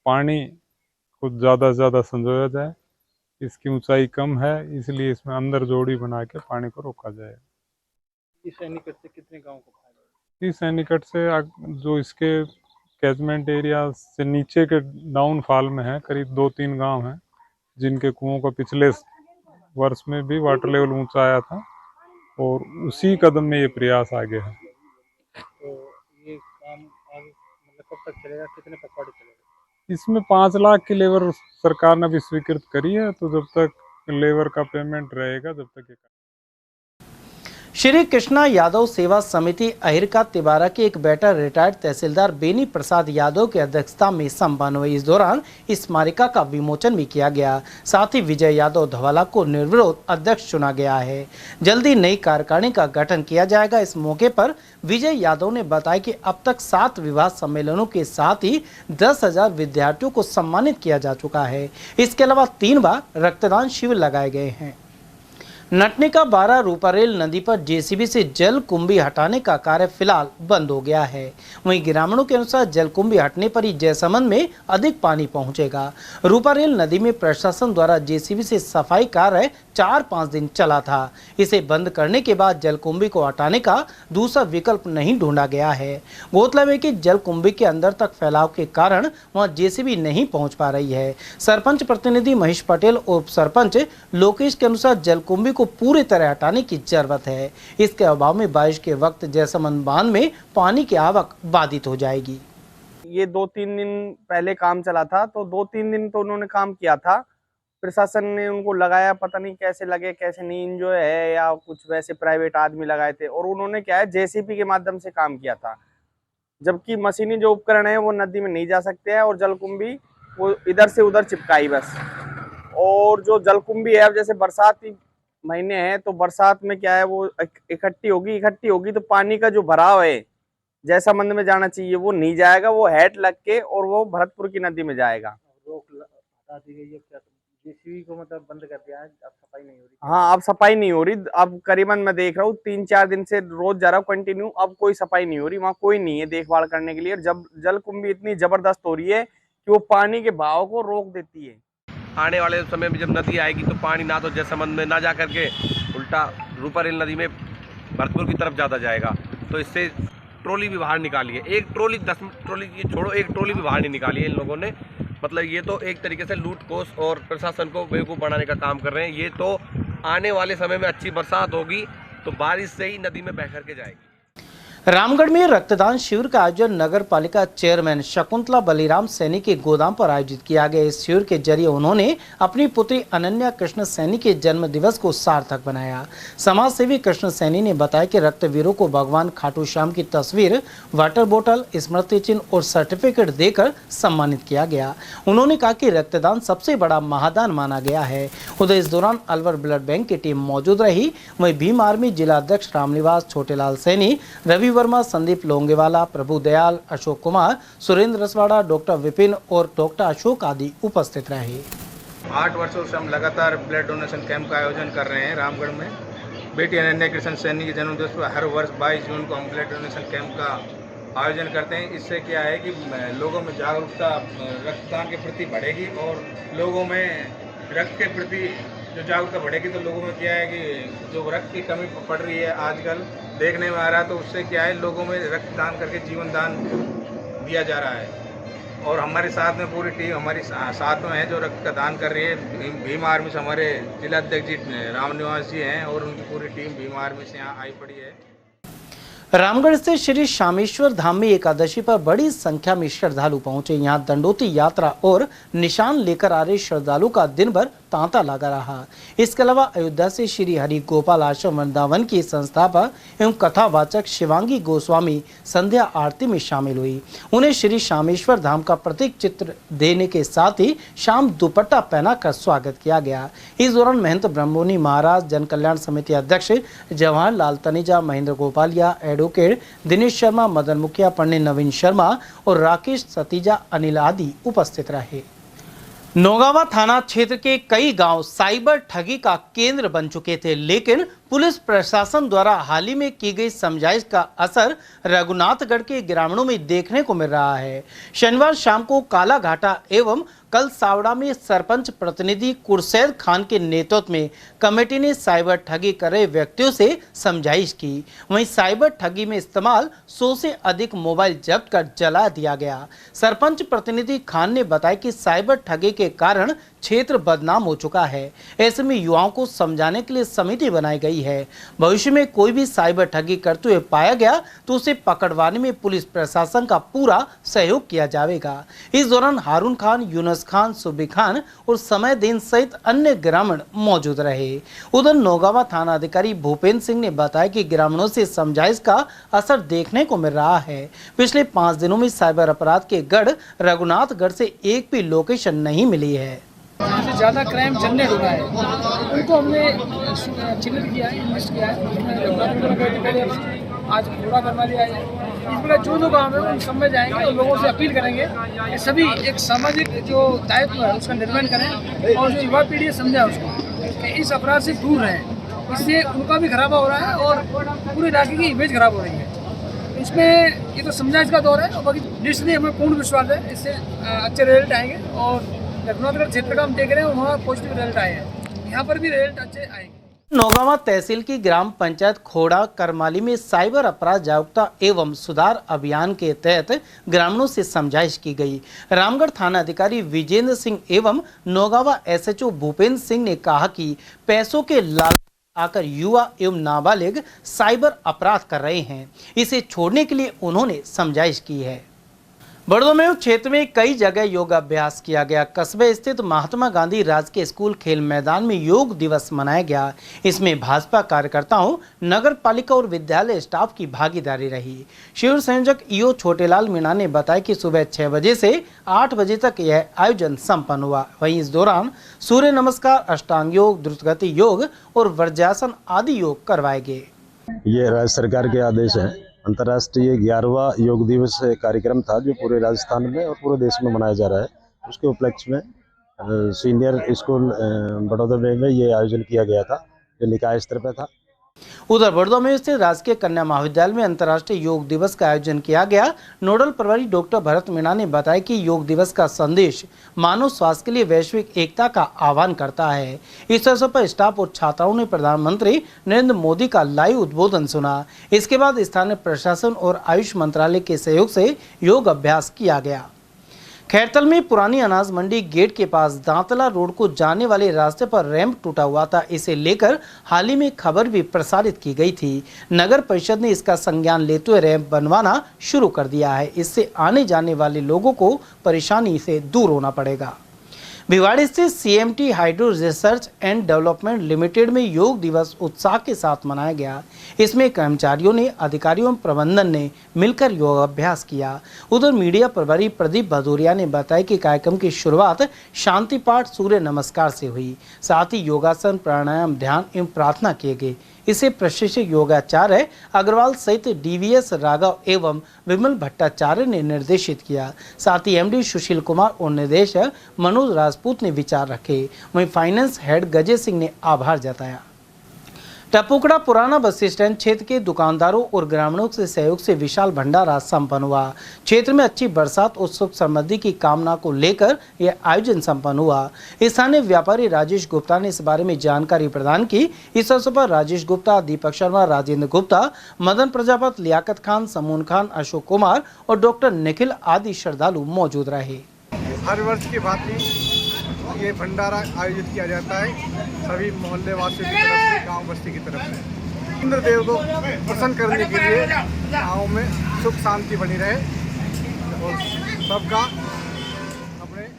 पानी को ज़्यादा से ज़्यादा संजोया जाए। इसकी ऊंचाई कम है, इसलिए इसमें अंदर जोड़ी बना के पानी को रोका जाए। इस एनीकट से कितने गांव को फायदा? इस एनीकट से जो इसके कैचमेंट एरिया से नीचे के डाउनफॉल में है, करीब 2-3 गाँव हैं जिनके कुओं का पिछले वर्ष में भी वाटर लेवल ऊँचा आया था और उसी कदम में ये प्रयास आगे है। तो ये काम आगे मतलब कब तक चलेगा, कितने पखवाड़े चलेगा? इसमें 5 लाख की लेबर सरकार ने भी स्वीकृत करी है, तो जब तक लेबर का पेमेंट रहेगा जब तक ये। श्री कृष्णा यादव सेवा समिति अहिरका तिबारा के एक बैठक रिटायर्ड तहसीलदार बेनी प्रसाद यादव की अध्यक्षता में संपन्न हुई। इस दौरान स्मारिका का विमोचन भी किया गया। साथ ही विजय यादव धवाला को निर्विरोध अध्यक्ष चुना गया है। जल्दी नई कार्यकारिणी का गठन किया जाएगा। इस मौके पर विजय यादव ने बताया कि अब तक 7 विवाह सम्मेलनों के साथ ही 10,000 विद्यार्थियों को सम्मानित किया जा चुका है। इसके अलावा 3 बार रक्तदान शिविर लगाए गए हैं। नटनी का 12 रूपारेल नदी पर जेसीबी से जल कुंभी हटाने का कार्य फिलहाल बंद हो गया है। वहीं ग्रामीणों के अनुसार जल कुंभी हटने पर ही जयसमंद में अधिक पानी पहुंचेगा। रूपारेल नदी में प्रशासन द्वारा जेसीबी से सफाई कार्य 4-5 दिन चला था। इसे बंद करने के बाद जल कुंभी को हटाने का दूसरा विकल्प नहीं ढूंढा गया है। गौरतलब है कि जल कुंभी के अंदर तक फैलाव के कारण वहां जेसीबी नहीं पहुंच पा रही है। सरपंच प्रतिनिधि महेश पटेल और उप सरपंच लोकेश के अनुसार जल कुंभी को पूरी तरह हटाने की जरूरत है। इसके अभाव में बारिश के वक्त जयसमंद बांध में पानी की आवक बाधित हो जाएगी। ये 2-3 दिन पहले काम चला था, तो 2-3 दिन तो उन्होंने काम किया था। प्रशासन ने उनको लगाया, पता नहीं कैसे लगे कैसे नहीं, जो है या कुछ वैसे प्राइवेट आदमी लगाए थे, और उन्होंने क्या है जेसीबी के माध्यम से काम किया था। जबकि मशीनी जो उपकरण है वो नदी में नहीं जा सकते हैं और जलकुंभी वो इधर से उधर चिपकाई बस। और जो जलकुंभी है, अब जैसे बरसाती महीने हैं तो बरसात में क्या है वो इकट्ठी होगी तो पानी का जो भराव है जयसमंद में जाना चाहिए वो नहीं जाएगा, वो हैट लग के और वो भरतपुर की नदी में जाएगा। रोक हटा दी गई है क्या? जेसीबी को मतलब बंद कर दिया है, अब सफाई नहीं हो रही? हाँ, अब सफाई नहीं हो रही। अब करीबन मैं देख रहा हूँ 3-4 दिन से रोज जा रहा हूँ कंटिन्यू, अब कोई सफाई नहीं हो रही। वहाँ कोई नहीं है देखभाल करने के लिए। जब जलकुंभी इतनी जबरदस्त हो रही है कि वो पानी के बहाव को रोक देती है। आने वाले समय में जब नदी आएगी तो पानी ना तो जयसमंद में ना जा करके उल्टा रूपारेल नदी में भरतपुर की तरफ ज़्यादा जाएगा। तो इससे ट्रॉली भी बाहर निकाली है। एक ट्रॉली 10 ट्रॉली की छोड़ो, एक ट्रॉली भी बाहर नहीं निकाली है इन लोगों ने। मतलब ये तो एक तरीके से लूट कोस और प्रशासन को बेवकूफ़ बनाने का काम कर रहे हैं। ये तो आने वाले समय में अच्छी बरसात होगी तो बारिश से ही नदी में बह करके जाएगी। रामगढ़ में रक्तदान शिविर का आयोजन नगर पालिका चेयरमैन शकुंतला बलिराम सैनी के गोदाम पर आयोजित किया गया। इस शिविर के जरिए उन्होंने अपनी पुत्री अनन्या कृष्ण सैनी के जन्म दिवस को सार्थक बनाया। समाज सेवी कृष्ण सैनी ने बताया कि रक्तवीरों को भगवान खाटू श्याम की तस्वीर, वाटर बोतल, स्मृति चिन्ह और सर्टिफिकेट देकर सम्मानित किया गया। उन्होंने कहा कि रक्तदान सबसे बड़ा महादान माना गया है। उधर इस दौरान अलवर ब्लड बैंक की टीम मौजूद रही। वहीं भीम आर्मी जिला अध्यक्ष रामनिवास छोटेलाल सैनी, रवि वर्मा, संदीप लोंगेवाला, प्रभु दयाल, अशोक कुमार, सुरेंद्र रसवाड़ा, डॉक्टर विपिन और डॉक्टर अशोक आदि उपस्थित रहे। 8 वर्षों से हम लगातार ब्लड डोनेशन कैंप का आयोजन कर रहे हैं रामगढ़ में। बेटी अनन्या कृष्ण सैनी के जन्मदिवस पर हर वर्ष 22 जून को हम ब्लड डोनेशन कैंप का आयोजन करते हैं। इससे क्या है कि लोगों में जागरूकता रक्तदान के प्रति बढ़ेगी और लोगों में रक्त के प्रति जो जागरूकता बढ़ेगी तो लोगों में क्या है कि जो रक्त की कमी पड़ रही है आजकल देखने में आ रहा है, तो उससे क्या है लोगों में रक्तदान करके जीवन दान दिया जा रहा है। और हमारे साथ में पूरी टीम हमारी साथ में है जो रक्त का दान कर रही है। भीम आर्मी से हमारे जिला अध्यक्ष जी रामनिवास जी हैं और उनकी पूरी टीम भीम आर्मी से यहाँ आई पड़ी है। रामगढ़ से श्री शामेश्वर धाम में एकादशी पर बड़ी संख्या में श्रद्धालु पहुंचे। यहां दंडोती यात्रा और निशान लेकर आ रहे श्रद्धालु का दिन भर तांता लगा रहा। इसके अलावा अयोध्या से श्री हरि गोपाल आश्रम वृंदावन की संस्थापक एवं कथावाचक शिवांगी गोस्वामी संध्या आरती में शामिल हुई। उन्हें श्री शामेश्वर धाम का प्रतीक चित्र देने के साथ ही शाम दुपट्टा पहनाकर स्वागत किया गया। इस दौरान महंत ब्रह्मोनी महाराज, जन कल्याण समिति अध्यक्ष जवाहरलाल तनेजा, महेंद्र गोपालिया, एडवोकेट दिनेश शर्मा, मदन मुखिया, पंडित नवीन शर्मा और राकेश सतीजा, अनिल आदि उपस्थित रहे। नौगावा थाना क्षेत्र के कई गांव साइबर ठगी का केंद्र बन चुके थे, लेकिन पुलिस प्रशासन द्वारा हाल ही में की गई समझाइश का असर रघुनाथगढ़ के ग्रामीणों में देखने को मिल रहा है। शनिवार शाम को कालाघाटा एवं कल सावड़ा में सरपंच प्रतिनिधि कुरसैद खान के नेतृत्व में कमेटी ने साइबर ठगी कर रहे व्यक्तियों से समझाइश की। वहीं साइबर ठगी में इस्तेमाल 100 से अधिक मोबाइल जब्त कर जला दिया गया। सरपंच प्रतिनिधि खान ने बताया कि साइबर ठगी के कारण क्षेत्र बदनाम हो चुका है। ऐसे में युवाओं को समझाने के लिए समिति बनाई गई है। भविष्य में कोई भी साइबर ठगी करते हुए पाया गया तो उसे पकड़वाने में पुलिस प्रशासन का पूरा सहयोग किया जाएगा। इस दौरान हारून खान, यूनुस खान, सुबी खान और समय दिन सहित अन्य ग्रामीण मौजूद रहे। उधर नौगावा थाना अधिकारी भूपेंद्र सिंह ने बताया कि ग्रामीणों से समझाइश का असर देखने को मिल रहा है। पिछले 5 दिनों में साइबर अपराध के गढ़ रघुनाथगढ़ से एक भी लोकेशन नहीं मिली है। सबसे ज़्यादा क्राइम जनरेट हो रहा है, उनको हमने चिन्हित किया है, इन्वेस्ट किया है। आज पूरा करवा लिया है। इस प्रकार जो गाँव है उन सब में जाएंगे और लोगों से अपील करेंगे कि सभी एक सामाजिक जो दायित्व है उसका निर्वहन करें और जो युवा पीढ़ी है समझा उसको कि इस अपराध से दूर रहें। इससे उनका भी खराबा हो रहा है और पूरे इलाके की इमेज खराब हो रही है। इसमें ये तो समझाइश का दौर है और बाकी निश्चित हमें पूर्ण विश्वास है इससे अच्छे रिजल्ट आएंगे। और रघुनाथगढ़ क्षेत्र का हम देख रहे हैं वहाँ पॉजिटिव रिजल्ट आए हैं, यहाँ पर भी रिजल्ट अच्छे आएंगे। नौगावा तहसील की ग्राम पंचायत खोड़ा करमाली में साइबर अपराध जागरूकता एवं सुधार अभियान के तहत ग्रामीणों से समझाइश की गई। रामगढ़ थाना अधिकारी विजेंद्र सिंह एवं नौगावा एसएचओ भूपेंद्र सिंह ने कहा कि पैसों के लालच आकर युवा एवं नाबालिग साइबर अपराध कर रहे हैं। इसे छोड़ने के लिए उन्होंने समझाइश की है। बड़ोदमेव क्षेत्र में कई जगह योगाभ्यास किया गया। कस्बे स्थित महात्मा गांधी राजकीय स्कूल खेल मैदान में योग दिवस मनाया गया। इसमें भाजपा कार्यकर्ताओं, नगर पालिका और विद्यालय स्टाफ की भागीदारी रही। शिविर संयोजक ईओ छोटेलाल मीणा ने बताया कि सुबह 6 बजे से 8 बजे तक यह आयोजन संपन्न हुआ। वहीं इस दौरान सूर्य नमस्कार, अष्टांग योग, द्रुतगति योग और वज्रासन आदि योग करवाए गए। ये राज्य सरकार के आदेश है। अंतर्राष्ट्रीय 11वां योग दिवस कार्यक्रम था जो पूरे राजस्थान में और पूरे देश में मनाया जा रहा है। उसके उपलक्ष्य में सीनियर स्कूल बड़ौदा में ये आयोजन किया गया था जो निकाय स्तर पर था। उधर बड़ौदा में स्थित राजकीय कन्या महाविद्यालय में अंतर्राष्ट्रीय योग दिवस का आयोजन किया गया। नोडल प्रभारी डॉक्टर भरत मीणा ने बताया कि योग दिवस का संदेश मानव स्वास्थ्य के लिए वैश्विक एकता का आह्वान करता है। इस अवसर पर स्टाफ और छात्राओं ने प्रधानमंत्री नरेंद्र मोदी का लाइव उद्बोधन सुना। इसके बाद स्थानीय प्रशासन और आयुष मंत्रालय के सहयोग से योग अभ्यास किया गया। खैरतल में पुरानी अनाज मंडी गेट के पास दांतला रोड को जाने वाले रास्ते पर रैंप टूटा हुआ था। इसे लेकर हाल ही में खबर भी प्रसारित की गई थी। नगर परिषद ने इसका संज्ञान लेते हुए रैंप बनवाना शुरू कर दिया है। इससे आने जाने वाले लोगों को परेशानी से दूर होना पड़ेगा। भिवाड़ी स्थित CMT hydro research and development limited में योग दिवस उत्साह के साथ मनाया गया। इसमें कर्मचारियों ने, अधिकारियों एवं प्रबंधन ने मिलकर योगाभ्यास किया। उधर मीडिया प्रभारी प्रदीप भदौरिया ने बताया कि कार्यक्रम की शुरुआत शांति पाठ, सूर्य नमस्कार से हुई। साथ ही योगासन, प्राणायाम, ध्यान एवं प्रार्थना किए गए। इसे प्रशिक्षक योगाचार्य अग्रवाल सहित डीवीएस राघव एवं विमल भट्टाचार्य ने निर्देशित किया। साथ ही एमडी सुशील कुमार और निदेशक मनोज राजपूत ने विचार रखे। वहीं फाइनेंस हेड गजय सिंह ने आभार जताया। टपुकड़ा पुराना बस स्टैंड क्षेत्र के दुकानदारों और ग्रामीणों के सहयोग से विशाल भंडारा संपन्न हुआ। क्षेत्र में अच्छी बरसात और सुख समृद्धि की कामना को लेकर यह आयोजन संपन्न हुआ। स्थानीय व्यापारी राजेश गुप्ता ने इस बारे में जानकारी प्रदान की। इस अवसर पर राजेश गुप्ता, दीपक शर्मा, राजेंद्र गुप्ता, मदन प्रजापति, लियाकत खान, समून खान, अशोक कुमार और डॉक्टर निखिल आदि श्रद्धालु मौजूद रहे। हर वर्ष की भांति ये भंडारा आयोजित किया जाता है सभी मोहल्ले वासियों की तरफ से, गांव बस्ती की तरफ से। इंद्र देव को प्रसन्न करने के लिए गांव में सुख शांति बनी रहे और सबका अपने।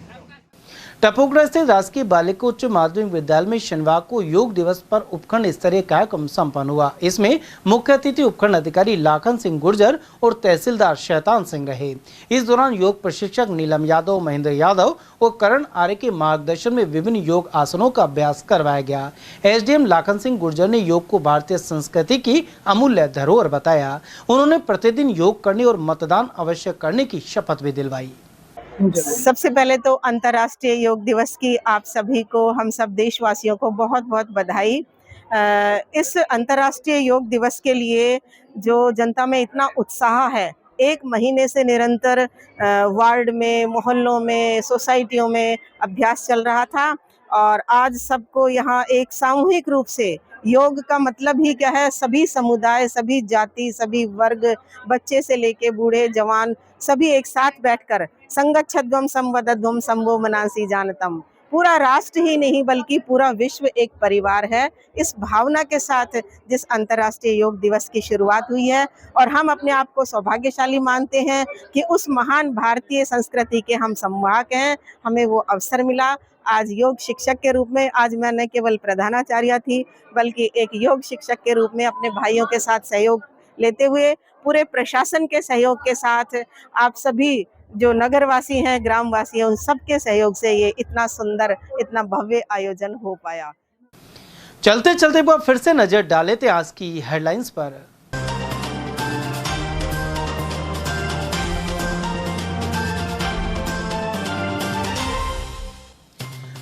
टपुकड़ा स्थित राजकीय बालिका उच्च माध्यमिक विद्यालय में शनिवार को योग दिवस पर उपखंड स्तरीय कार्यक्रम संपन्न हुआ। इसमें मुख्य अतिथि उपखंड अधिकारी लाखन सिंह गुर्जर और तहसीलदार शैतान सिंह रहे। इस दौरान योग प्रशिक्षक नीलम यादव, महेंद्र यादव और करण आर्य के मार्गदर्शन में विभिन्न योग आसनों का अभ्यास करवाया गया। एसडीएम लाखन सिंह गुर्जर ने योग को भारतीय संस्कृति की अमूल्य धरोहर बताया। उन्होंने प्रतिदिन योग करने और मतदान अवश्य करने की शपथ भी दिलवाई। सबसे पहले तो अंतर्राष्ट्रीय योग दिवस की आप सभी को, हम सब देशवासियों को बहुत बहुत बधाई। इस अंतर्राष्ट्रीय योग दिवस के लिए जो जनता में इतना उत्साह है, एक महीने से निरंतर वार्ड में, मोहल्लों में, सोसाइटियों में अभ्यास चल रहा था और आज सबको यहाँ एक सामूहिक रूप से योग का मतलब ही क्या है, सभी समुदाय, सभी जाति, सभी वर्ग, बच्चे से लेके बूढ़े जवान सभी एक साथ बैठकर संगच्छध्वम संवदध्वम संभो मनासी जानतम, पूरा राष्ट्र ही नहीं बल्कि पूरा विश्व एक परिवार है। इस भावना के साथ जिस अंतर्राष्ट्रीय योग दिवस की शुरुआत हुई है और हम अपने आप को सौभाग्यशाली मानते हैं कि उस महान भारतीय संस्कृति के हम संवाहक हैं। हमें वो अवसर मिला। आज योग शिक्षक के रूप में, आज मैं न केवल प्रधानाचार्य थी बल्कि एक योग शिक्षक के रूप में अपने भाइयों के साथ सहयोग लेते हुए, पूरे प्रशासन के सहयोग के साथ, आप सभी जो नगरवासी हैं, ग्रामवासी हैं, उन सबके सहयोग से ये इतना सुंदर, इतना भव्य आयोजन हो पाया। चलते चलते वो फिर से नजर डाले थे आज की हेडलाइंस पर।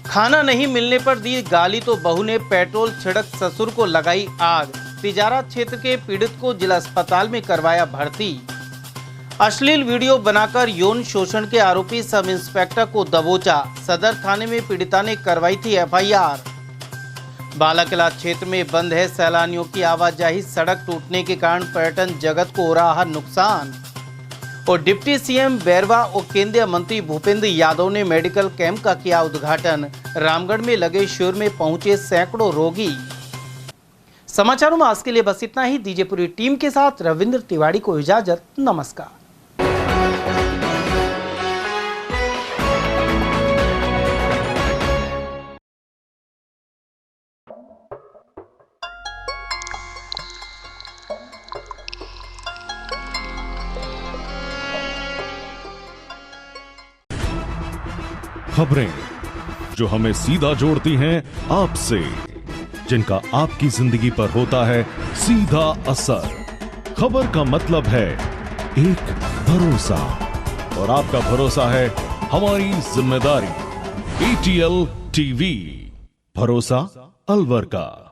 खाना नहीं मिलने पर दी गाली तो बहू ने पेट्रोल छिड़क ससुर को लगाई आग। तिजारा क्षेत्र के पीड़ित को जिला अस्पताल में करवाया भर्ती। अश्लील वीडियो बनाकर यौन शोषण के आरोपी सब इंस्पेक्टर को दबोचा। सदर थाने में पीड़िता ने करवाई थी एफआईआर। बालाकिला क्षेत्र में बंद है सैलानियों की आवाजाही। सड़क टूटने के कारण पर्यटन जगत को हो रहा नुकसान। और डिप्टी सीएम बैरवा और केंद्रीय मंत्री भूपेंद्र यादव ने मेडिकल कैंप का किया उद्घाटन। रामगढ़ में लगे शिविर में पहुंचे सैकड़ों रोगी। समाचारों में आज के लिए बस इतना ही। दीजिए पूरी टीम के साथ रविंद्र तिवारी को इजाजत। नमस्कार। खबरें जो हमें सीधा जोड़ती हैं आपसे, जिनका आपकी जिंदगी पर होता है सीधा असर। खबर का मतलब है एक भरोसा, और आपका भरोसा है हमारी जिम्मेदारी। ATL TV, भरोसा अलवर का।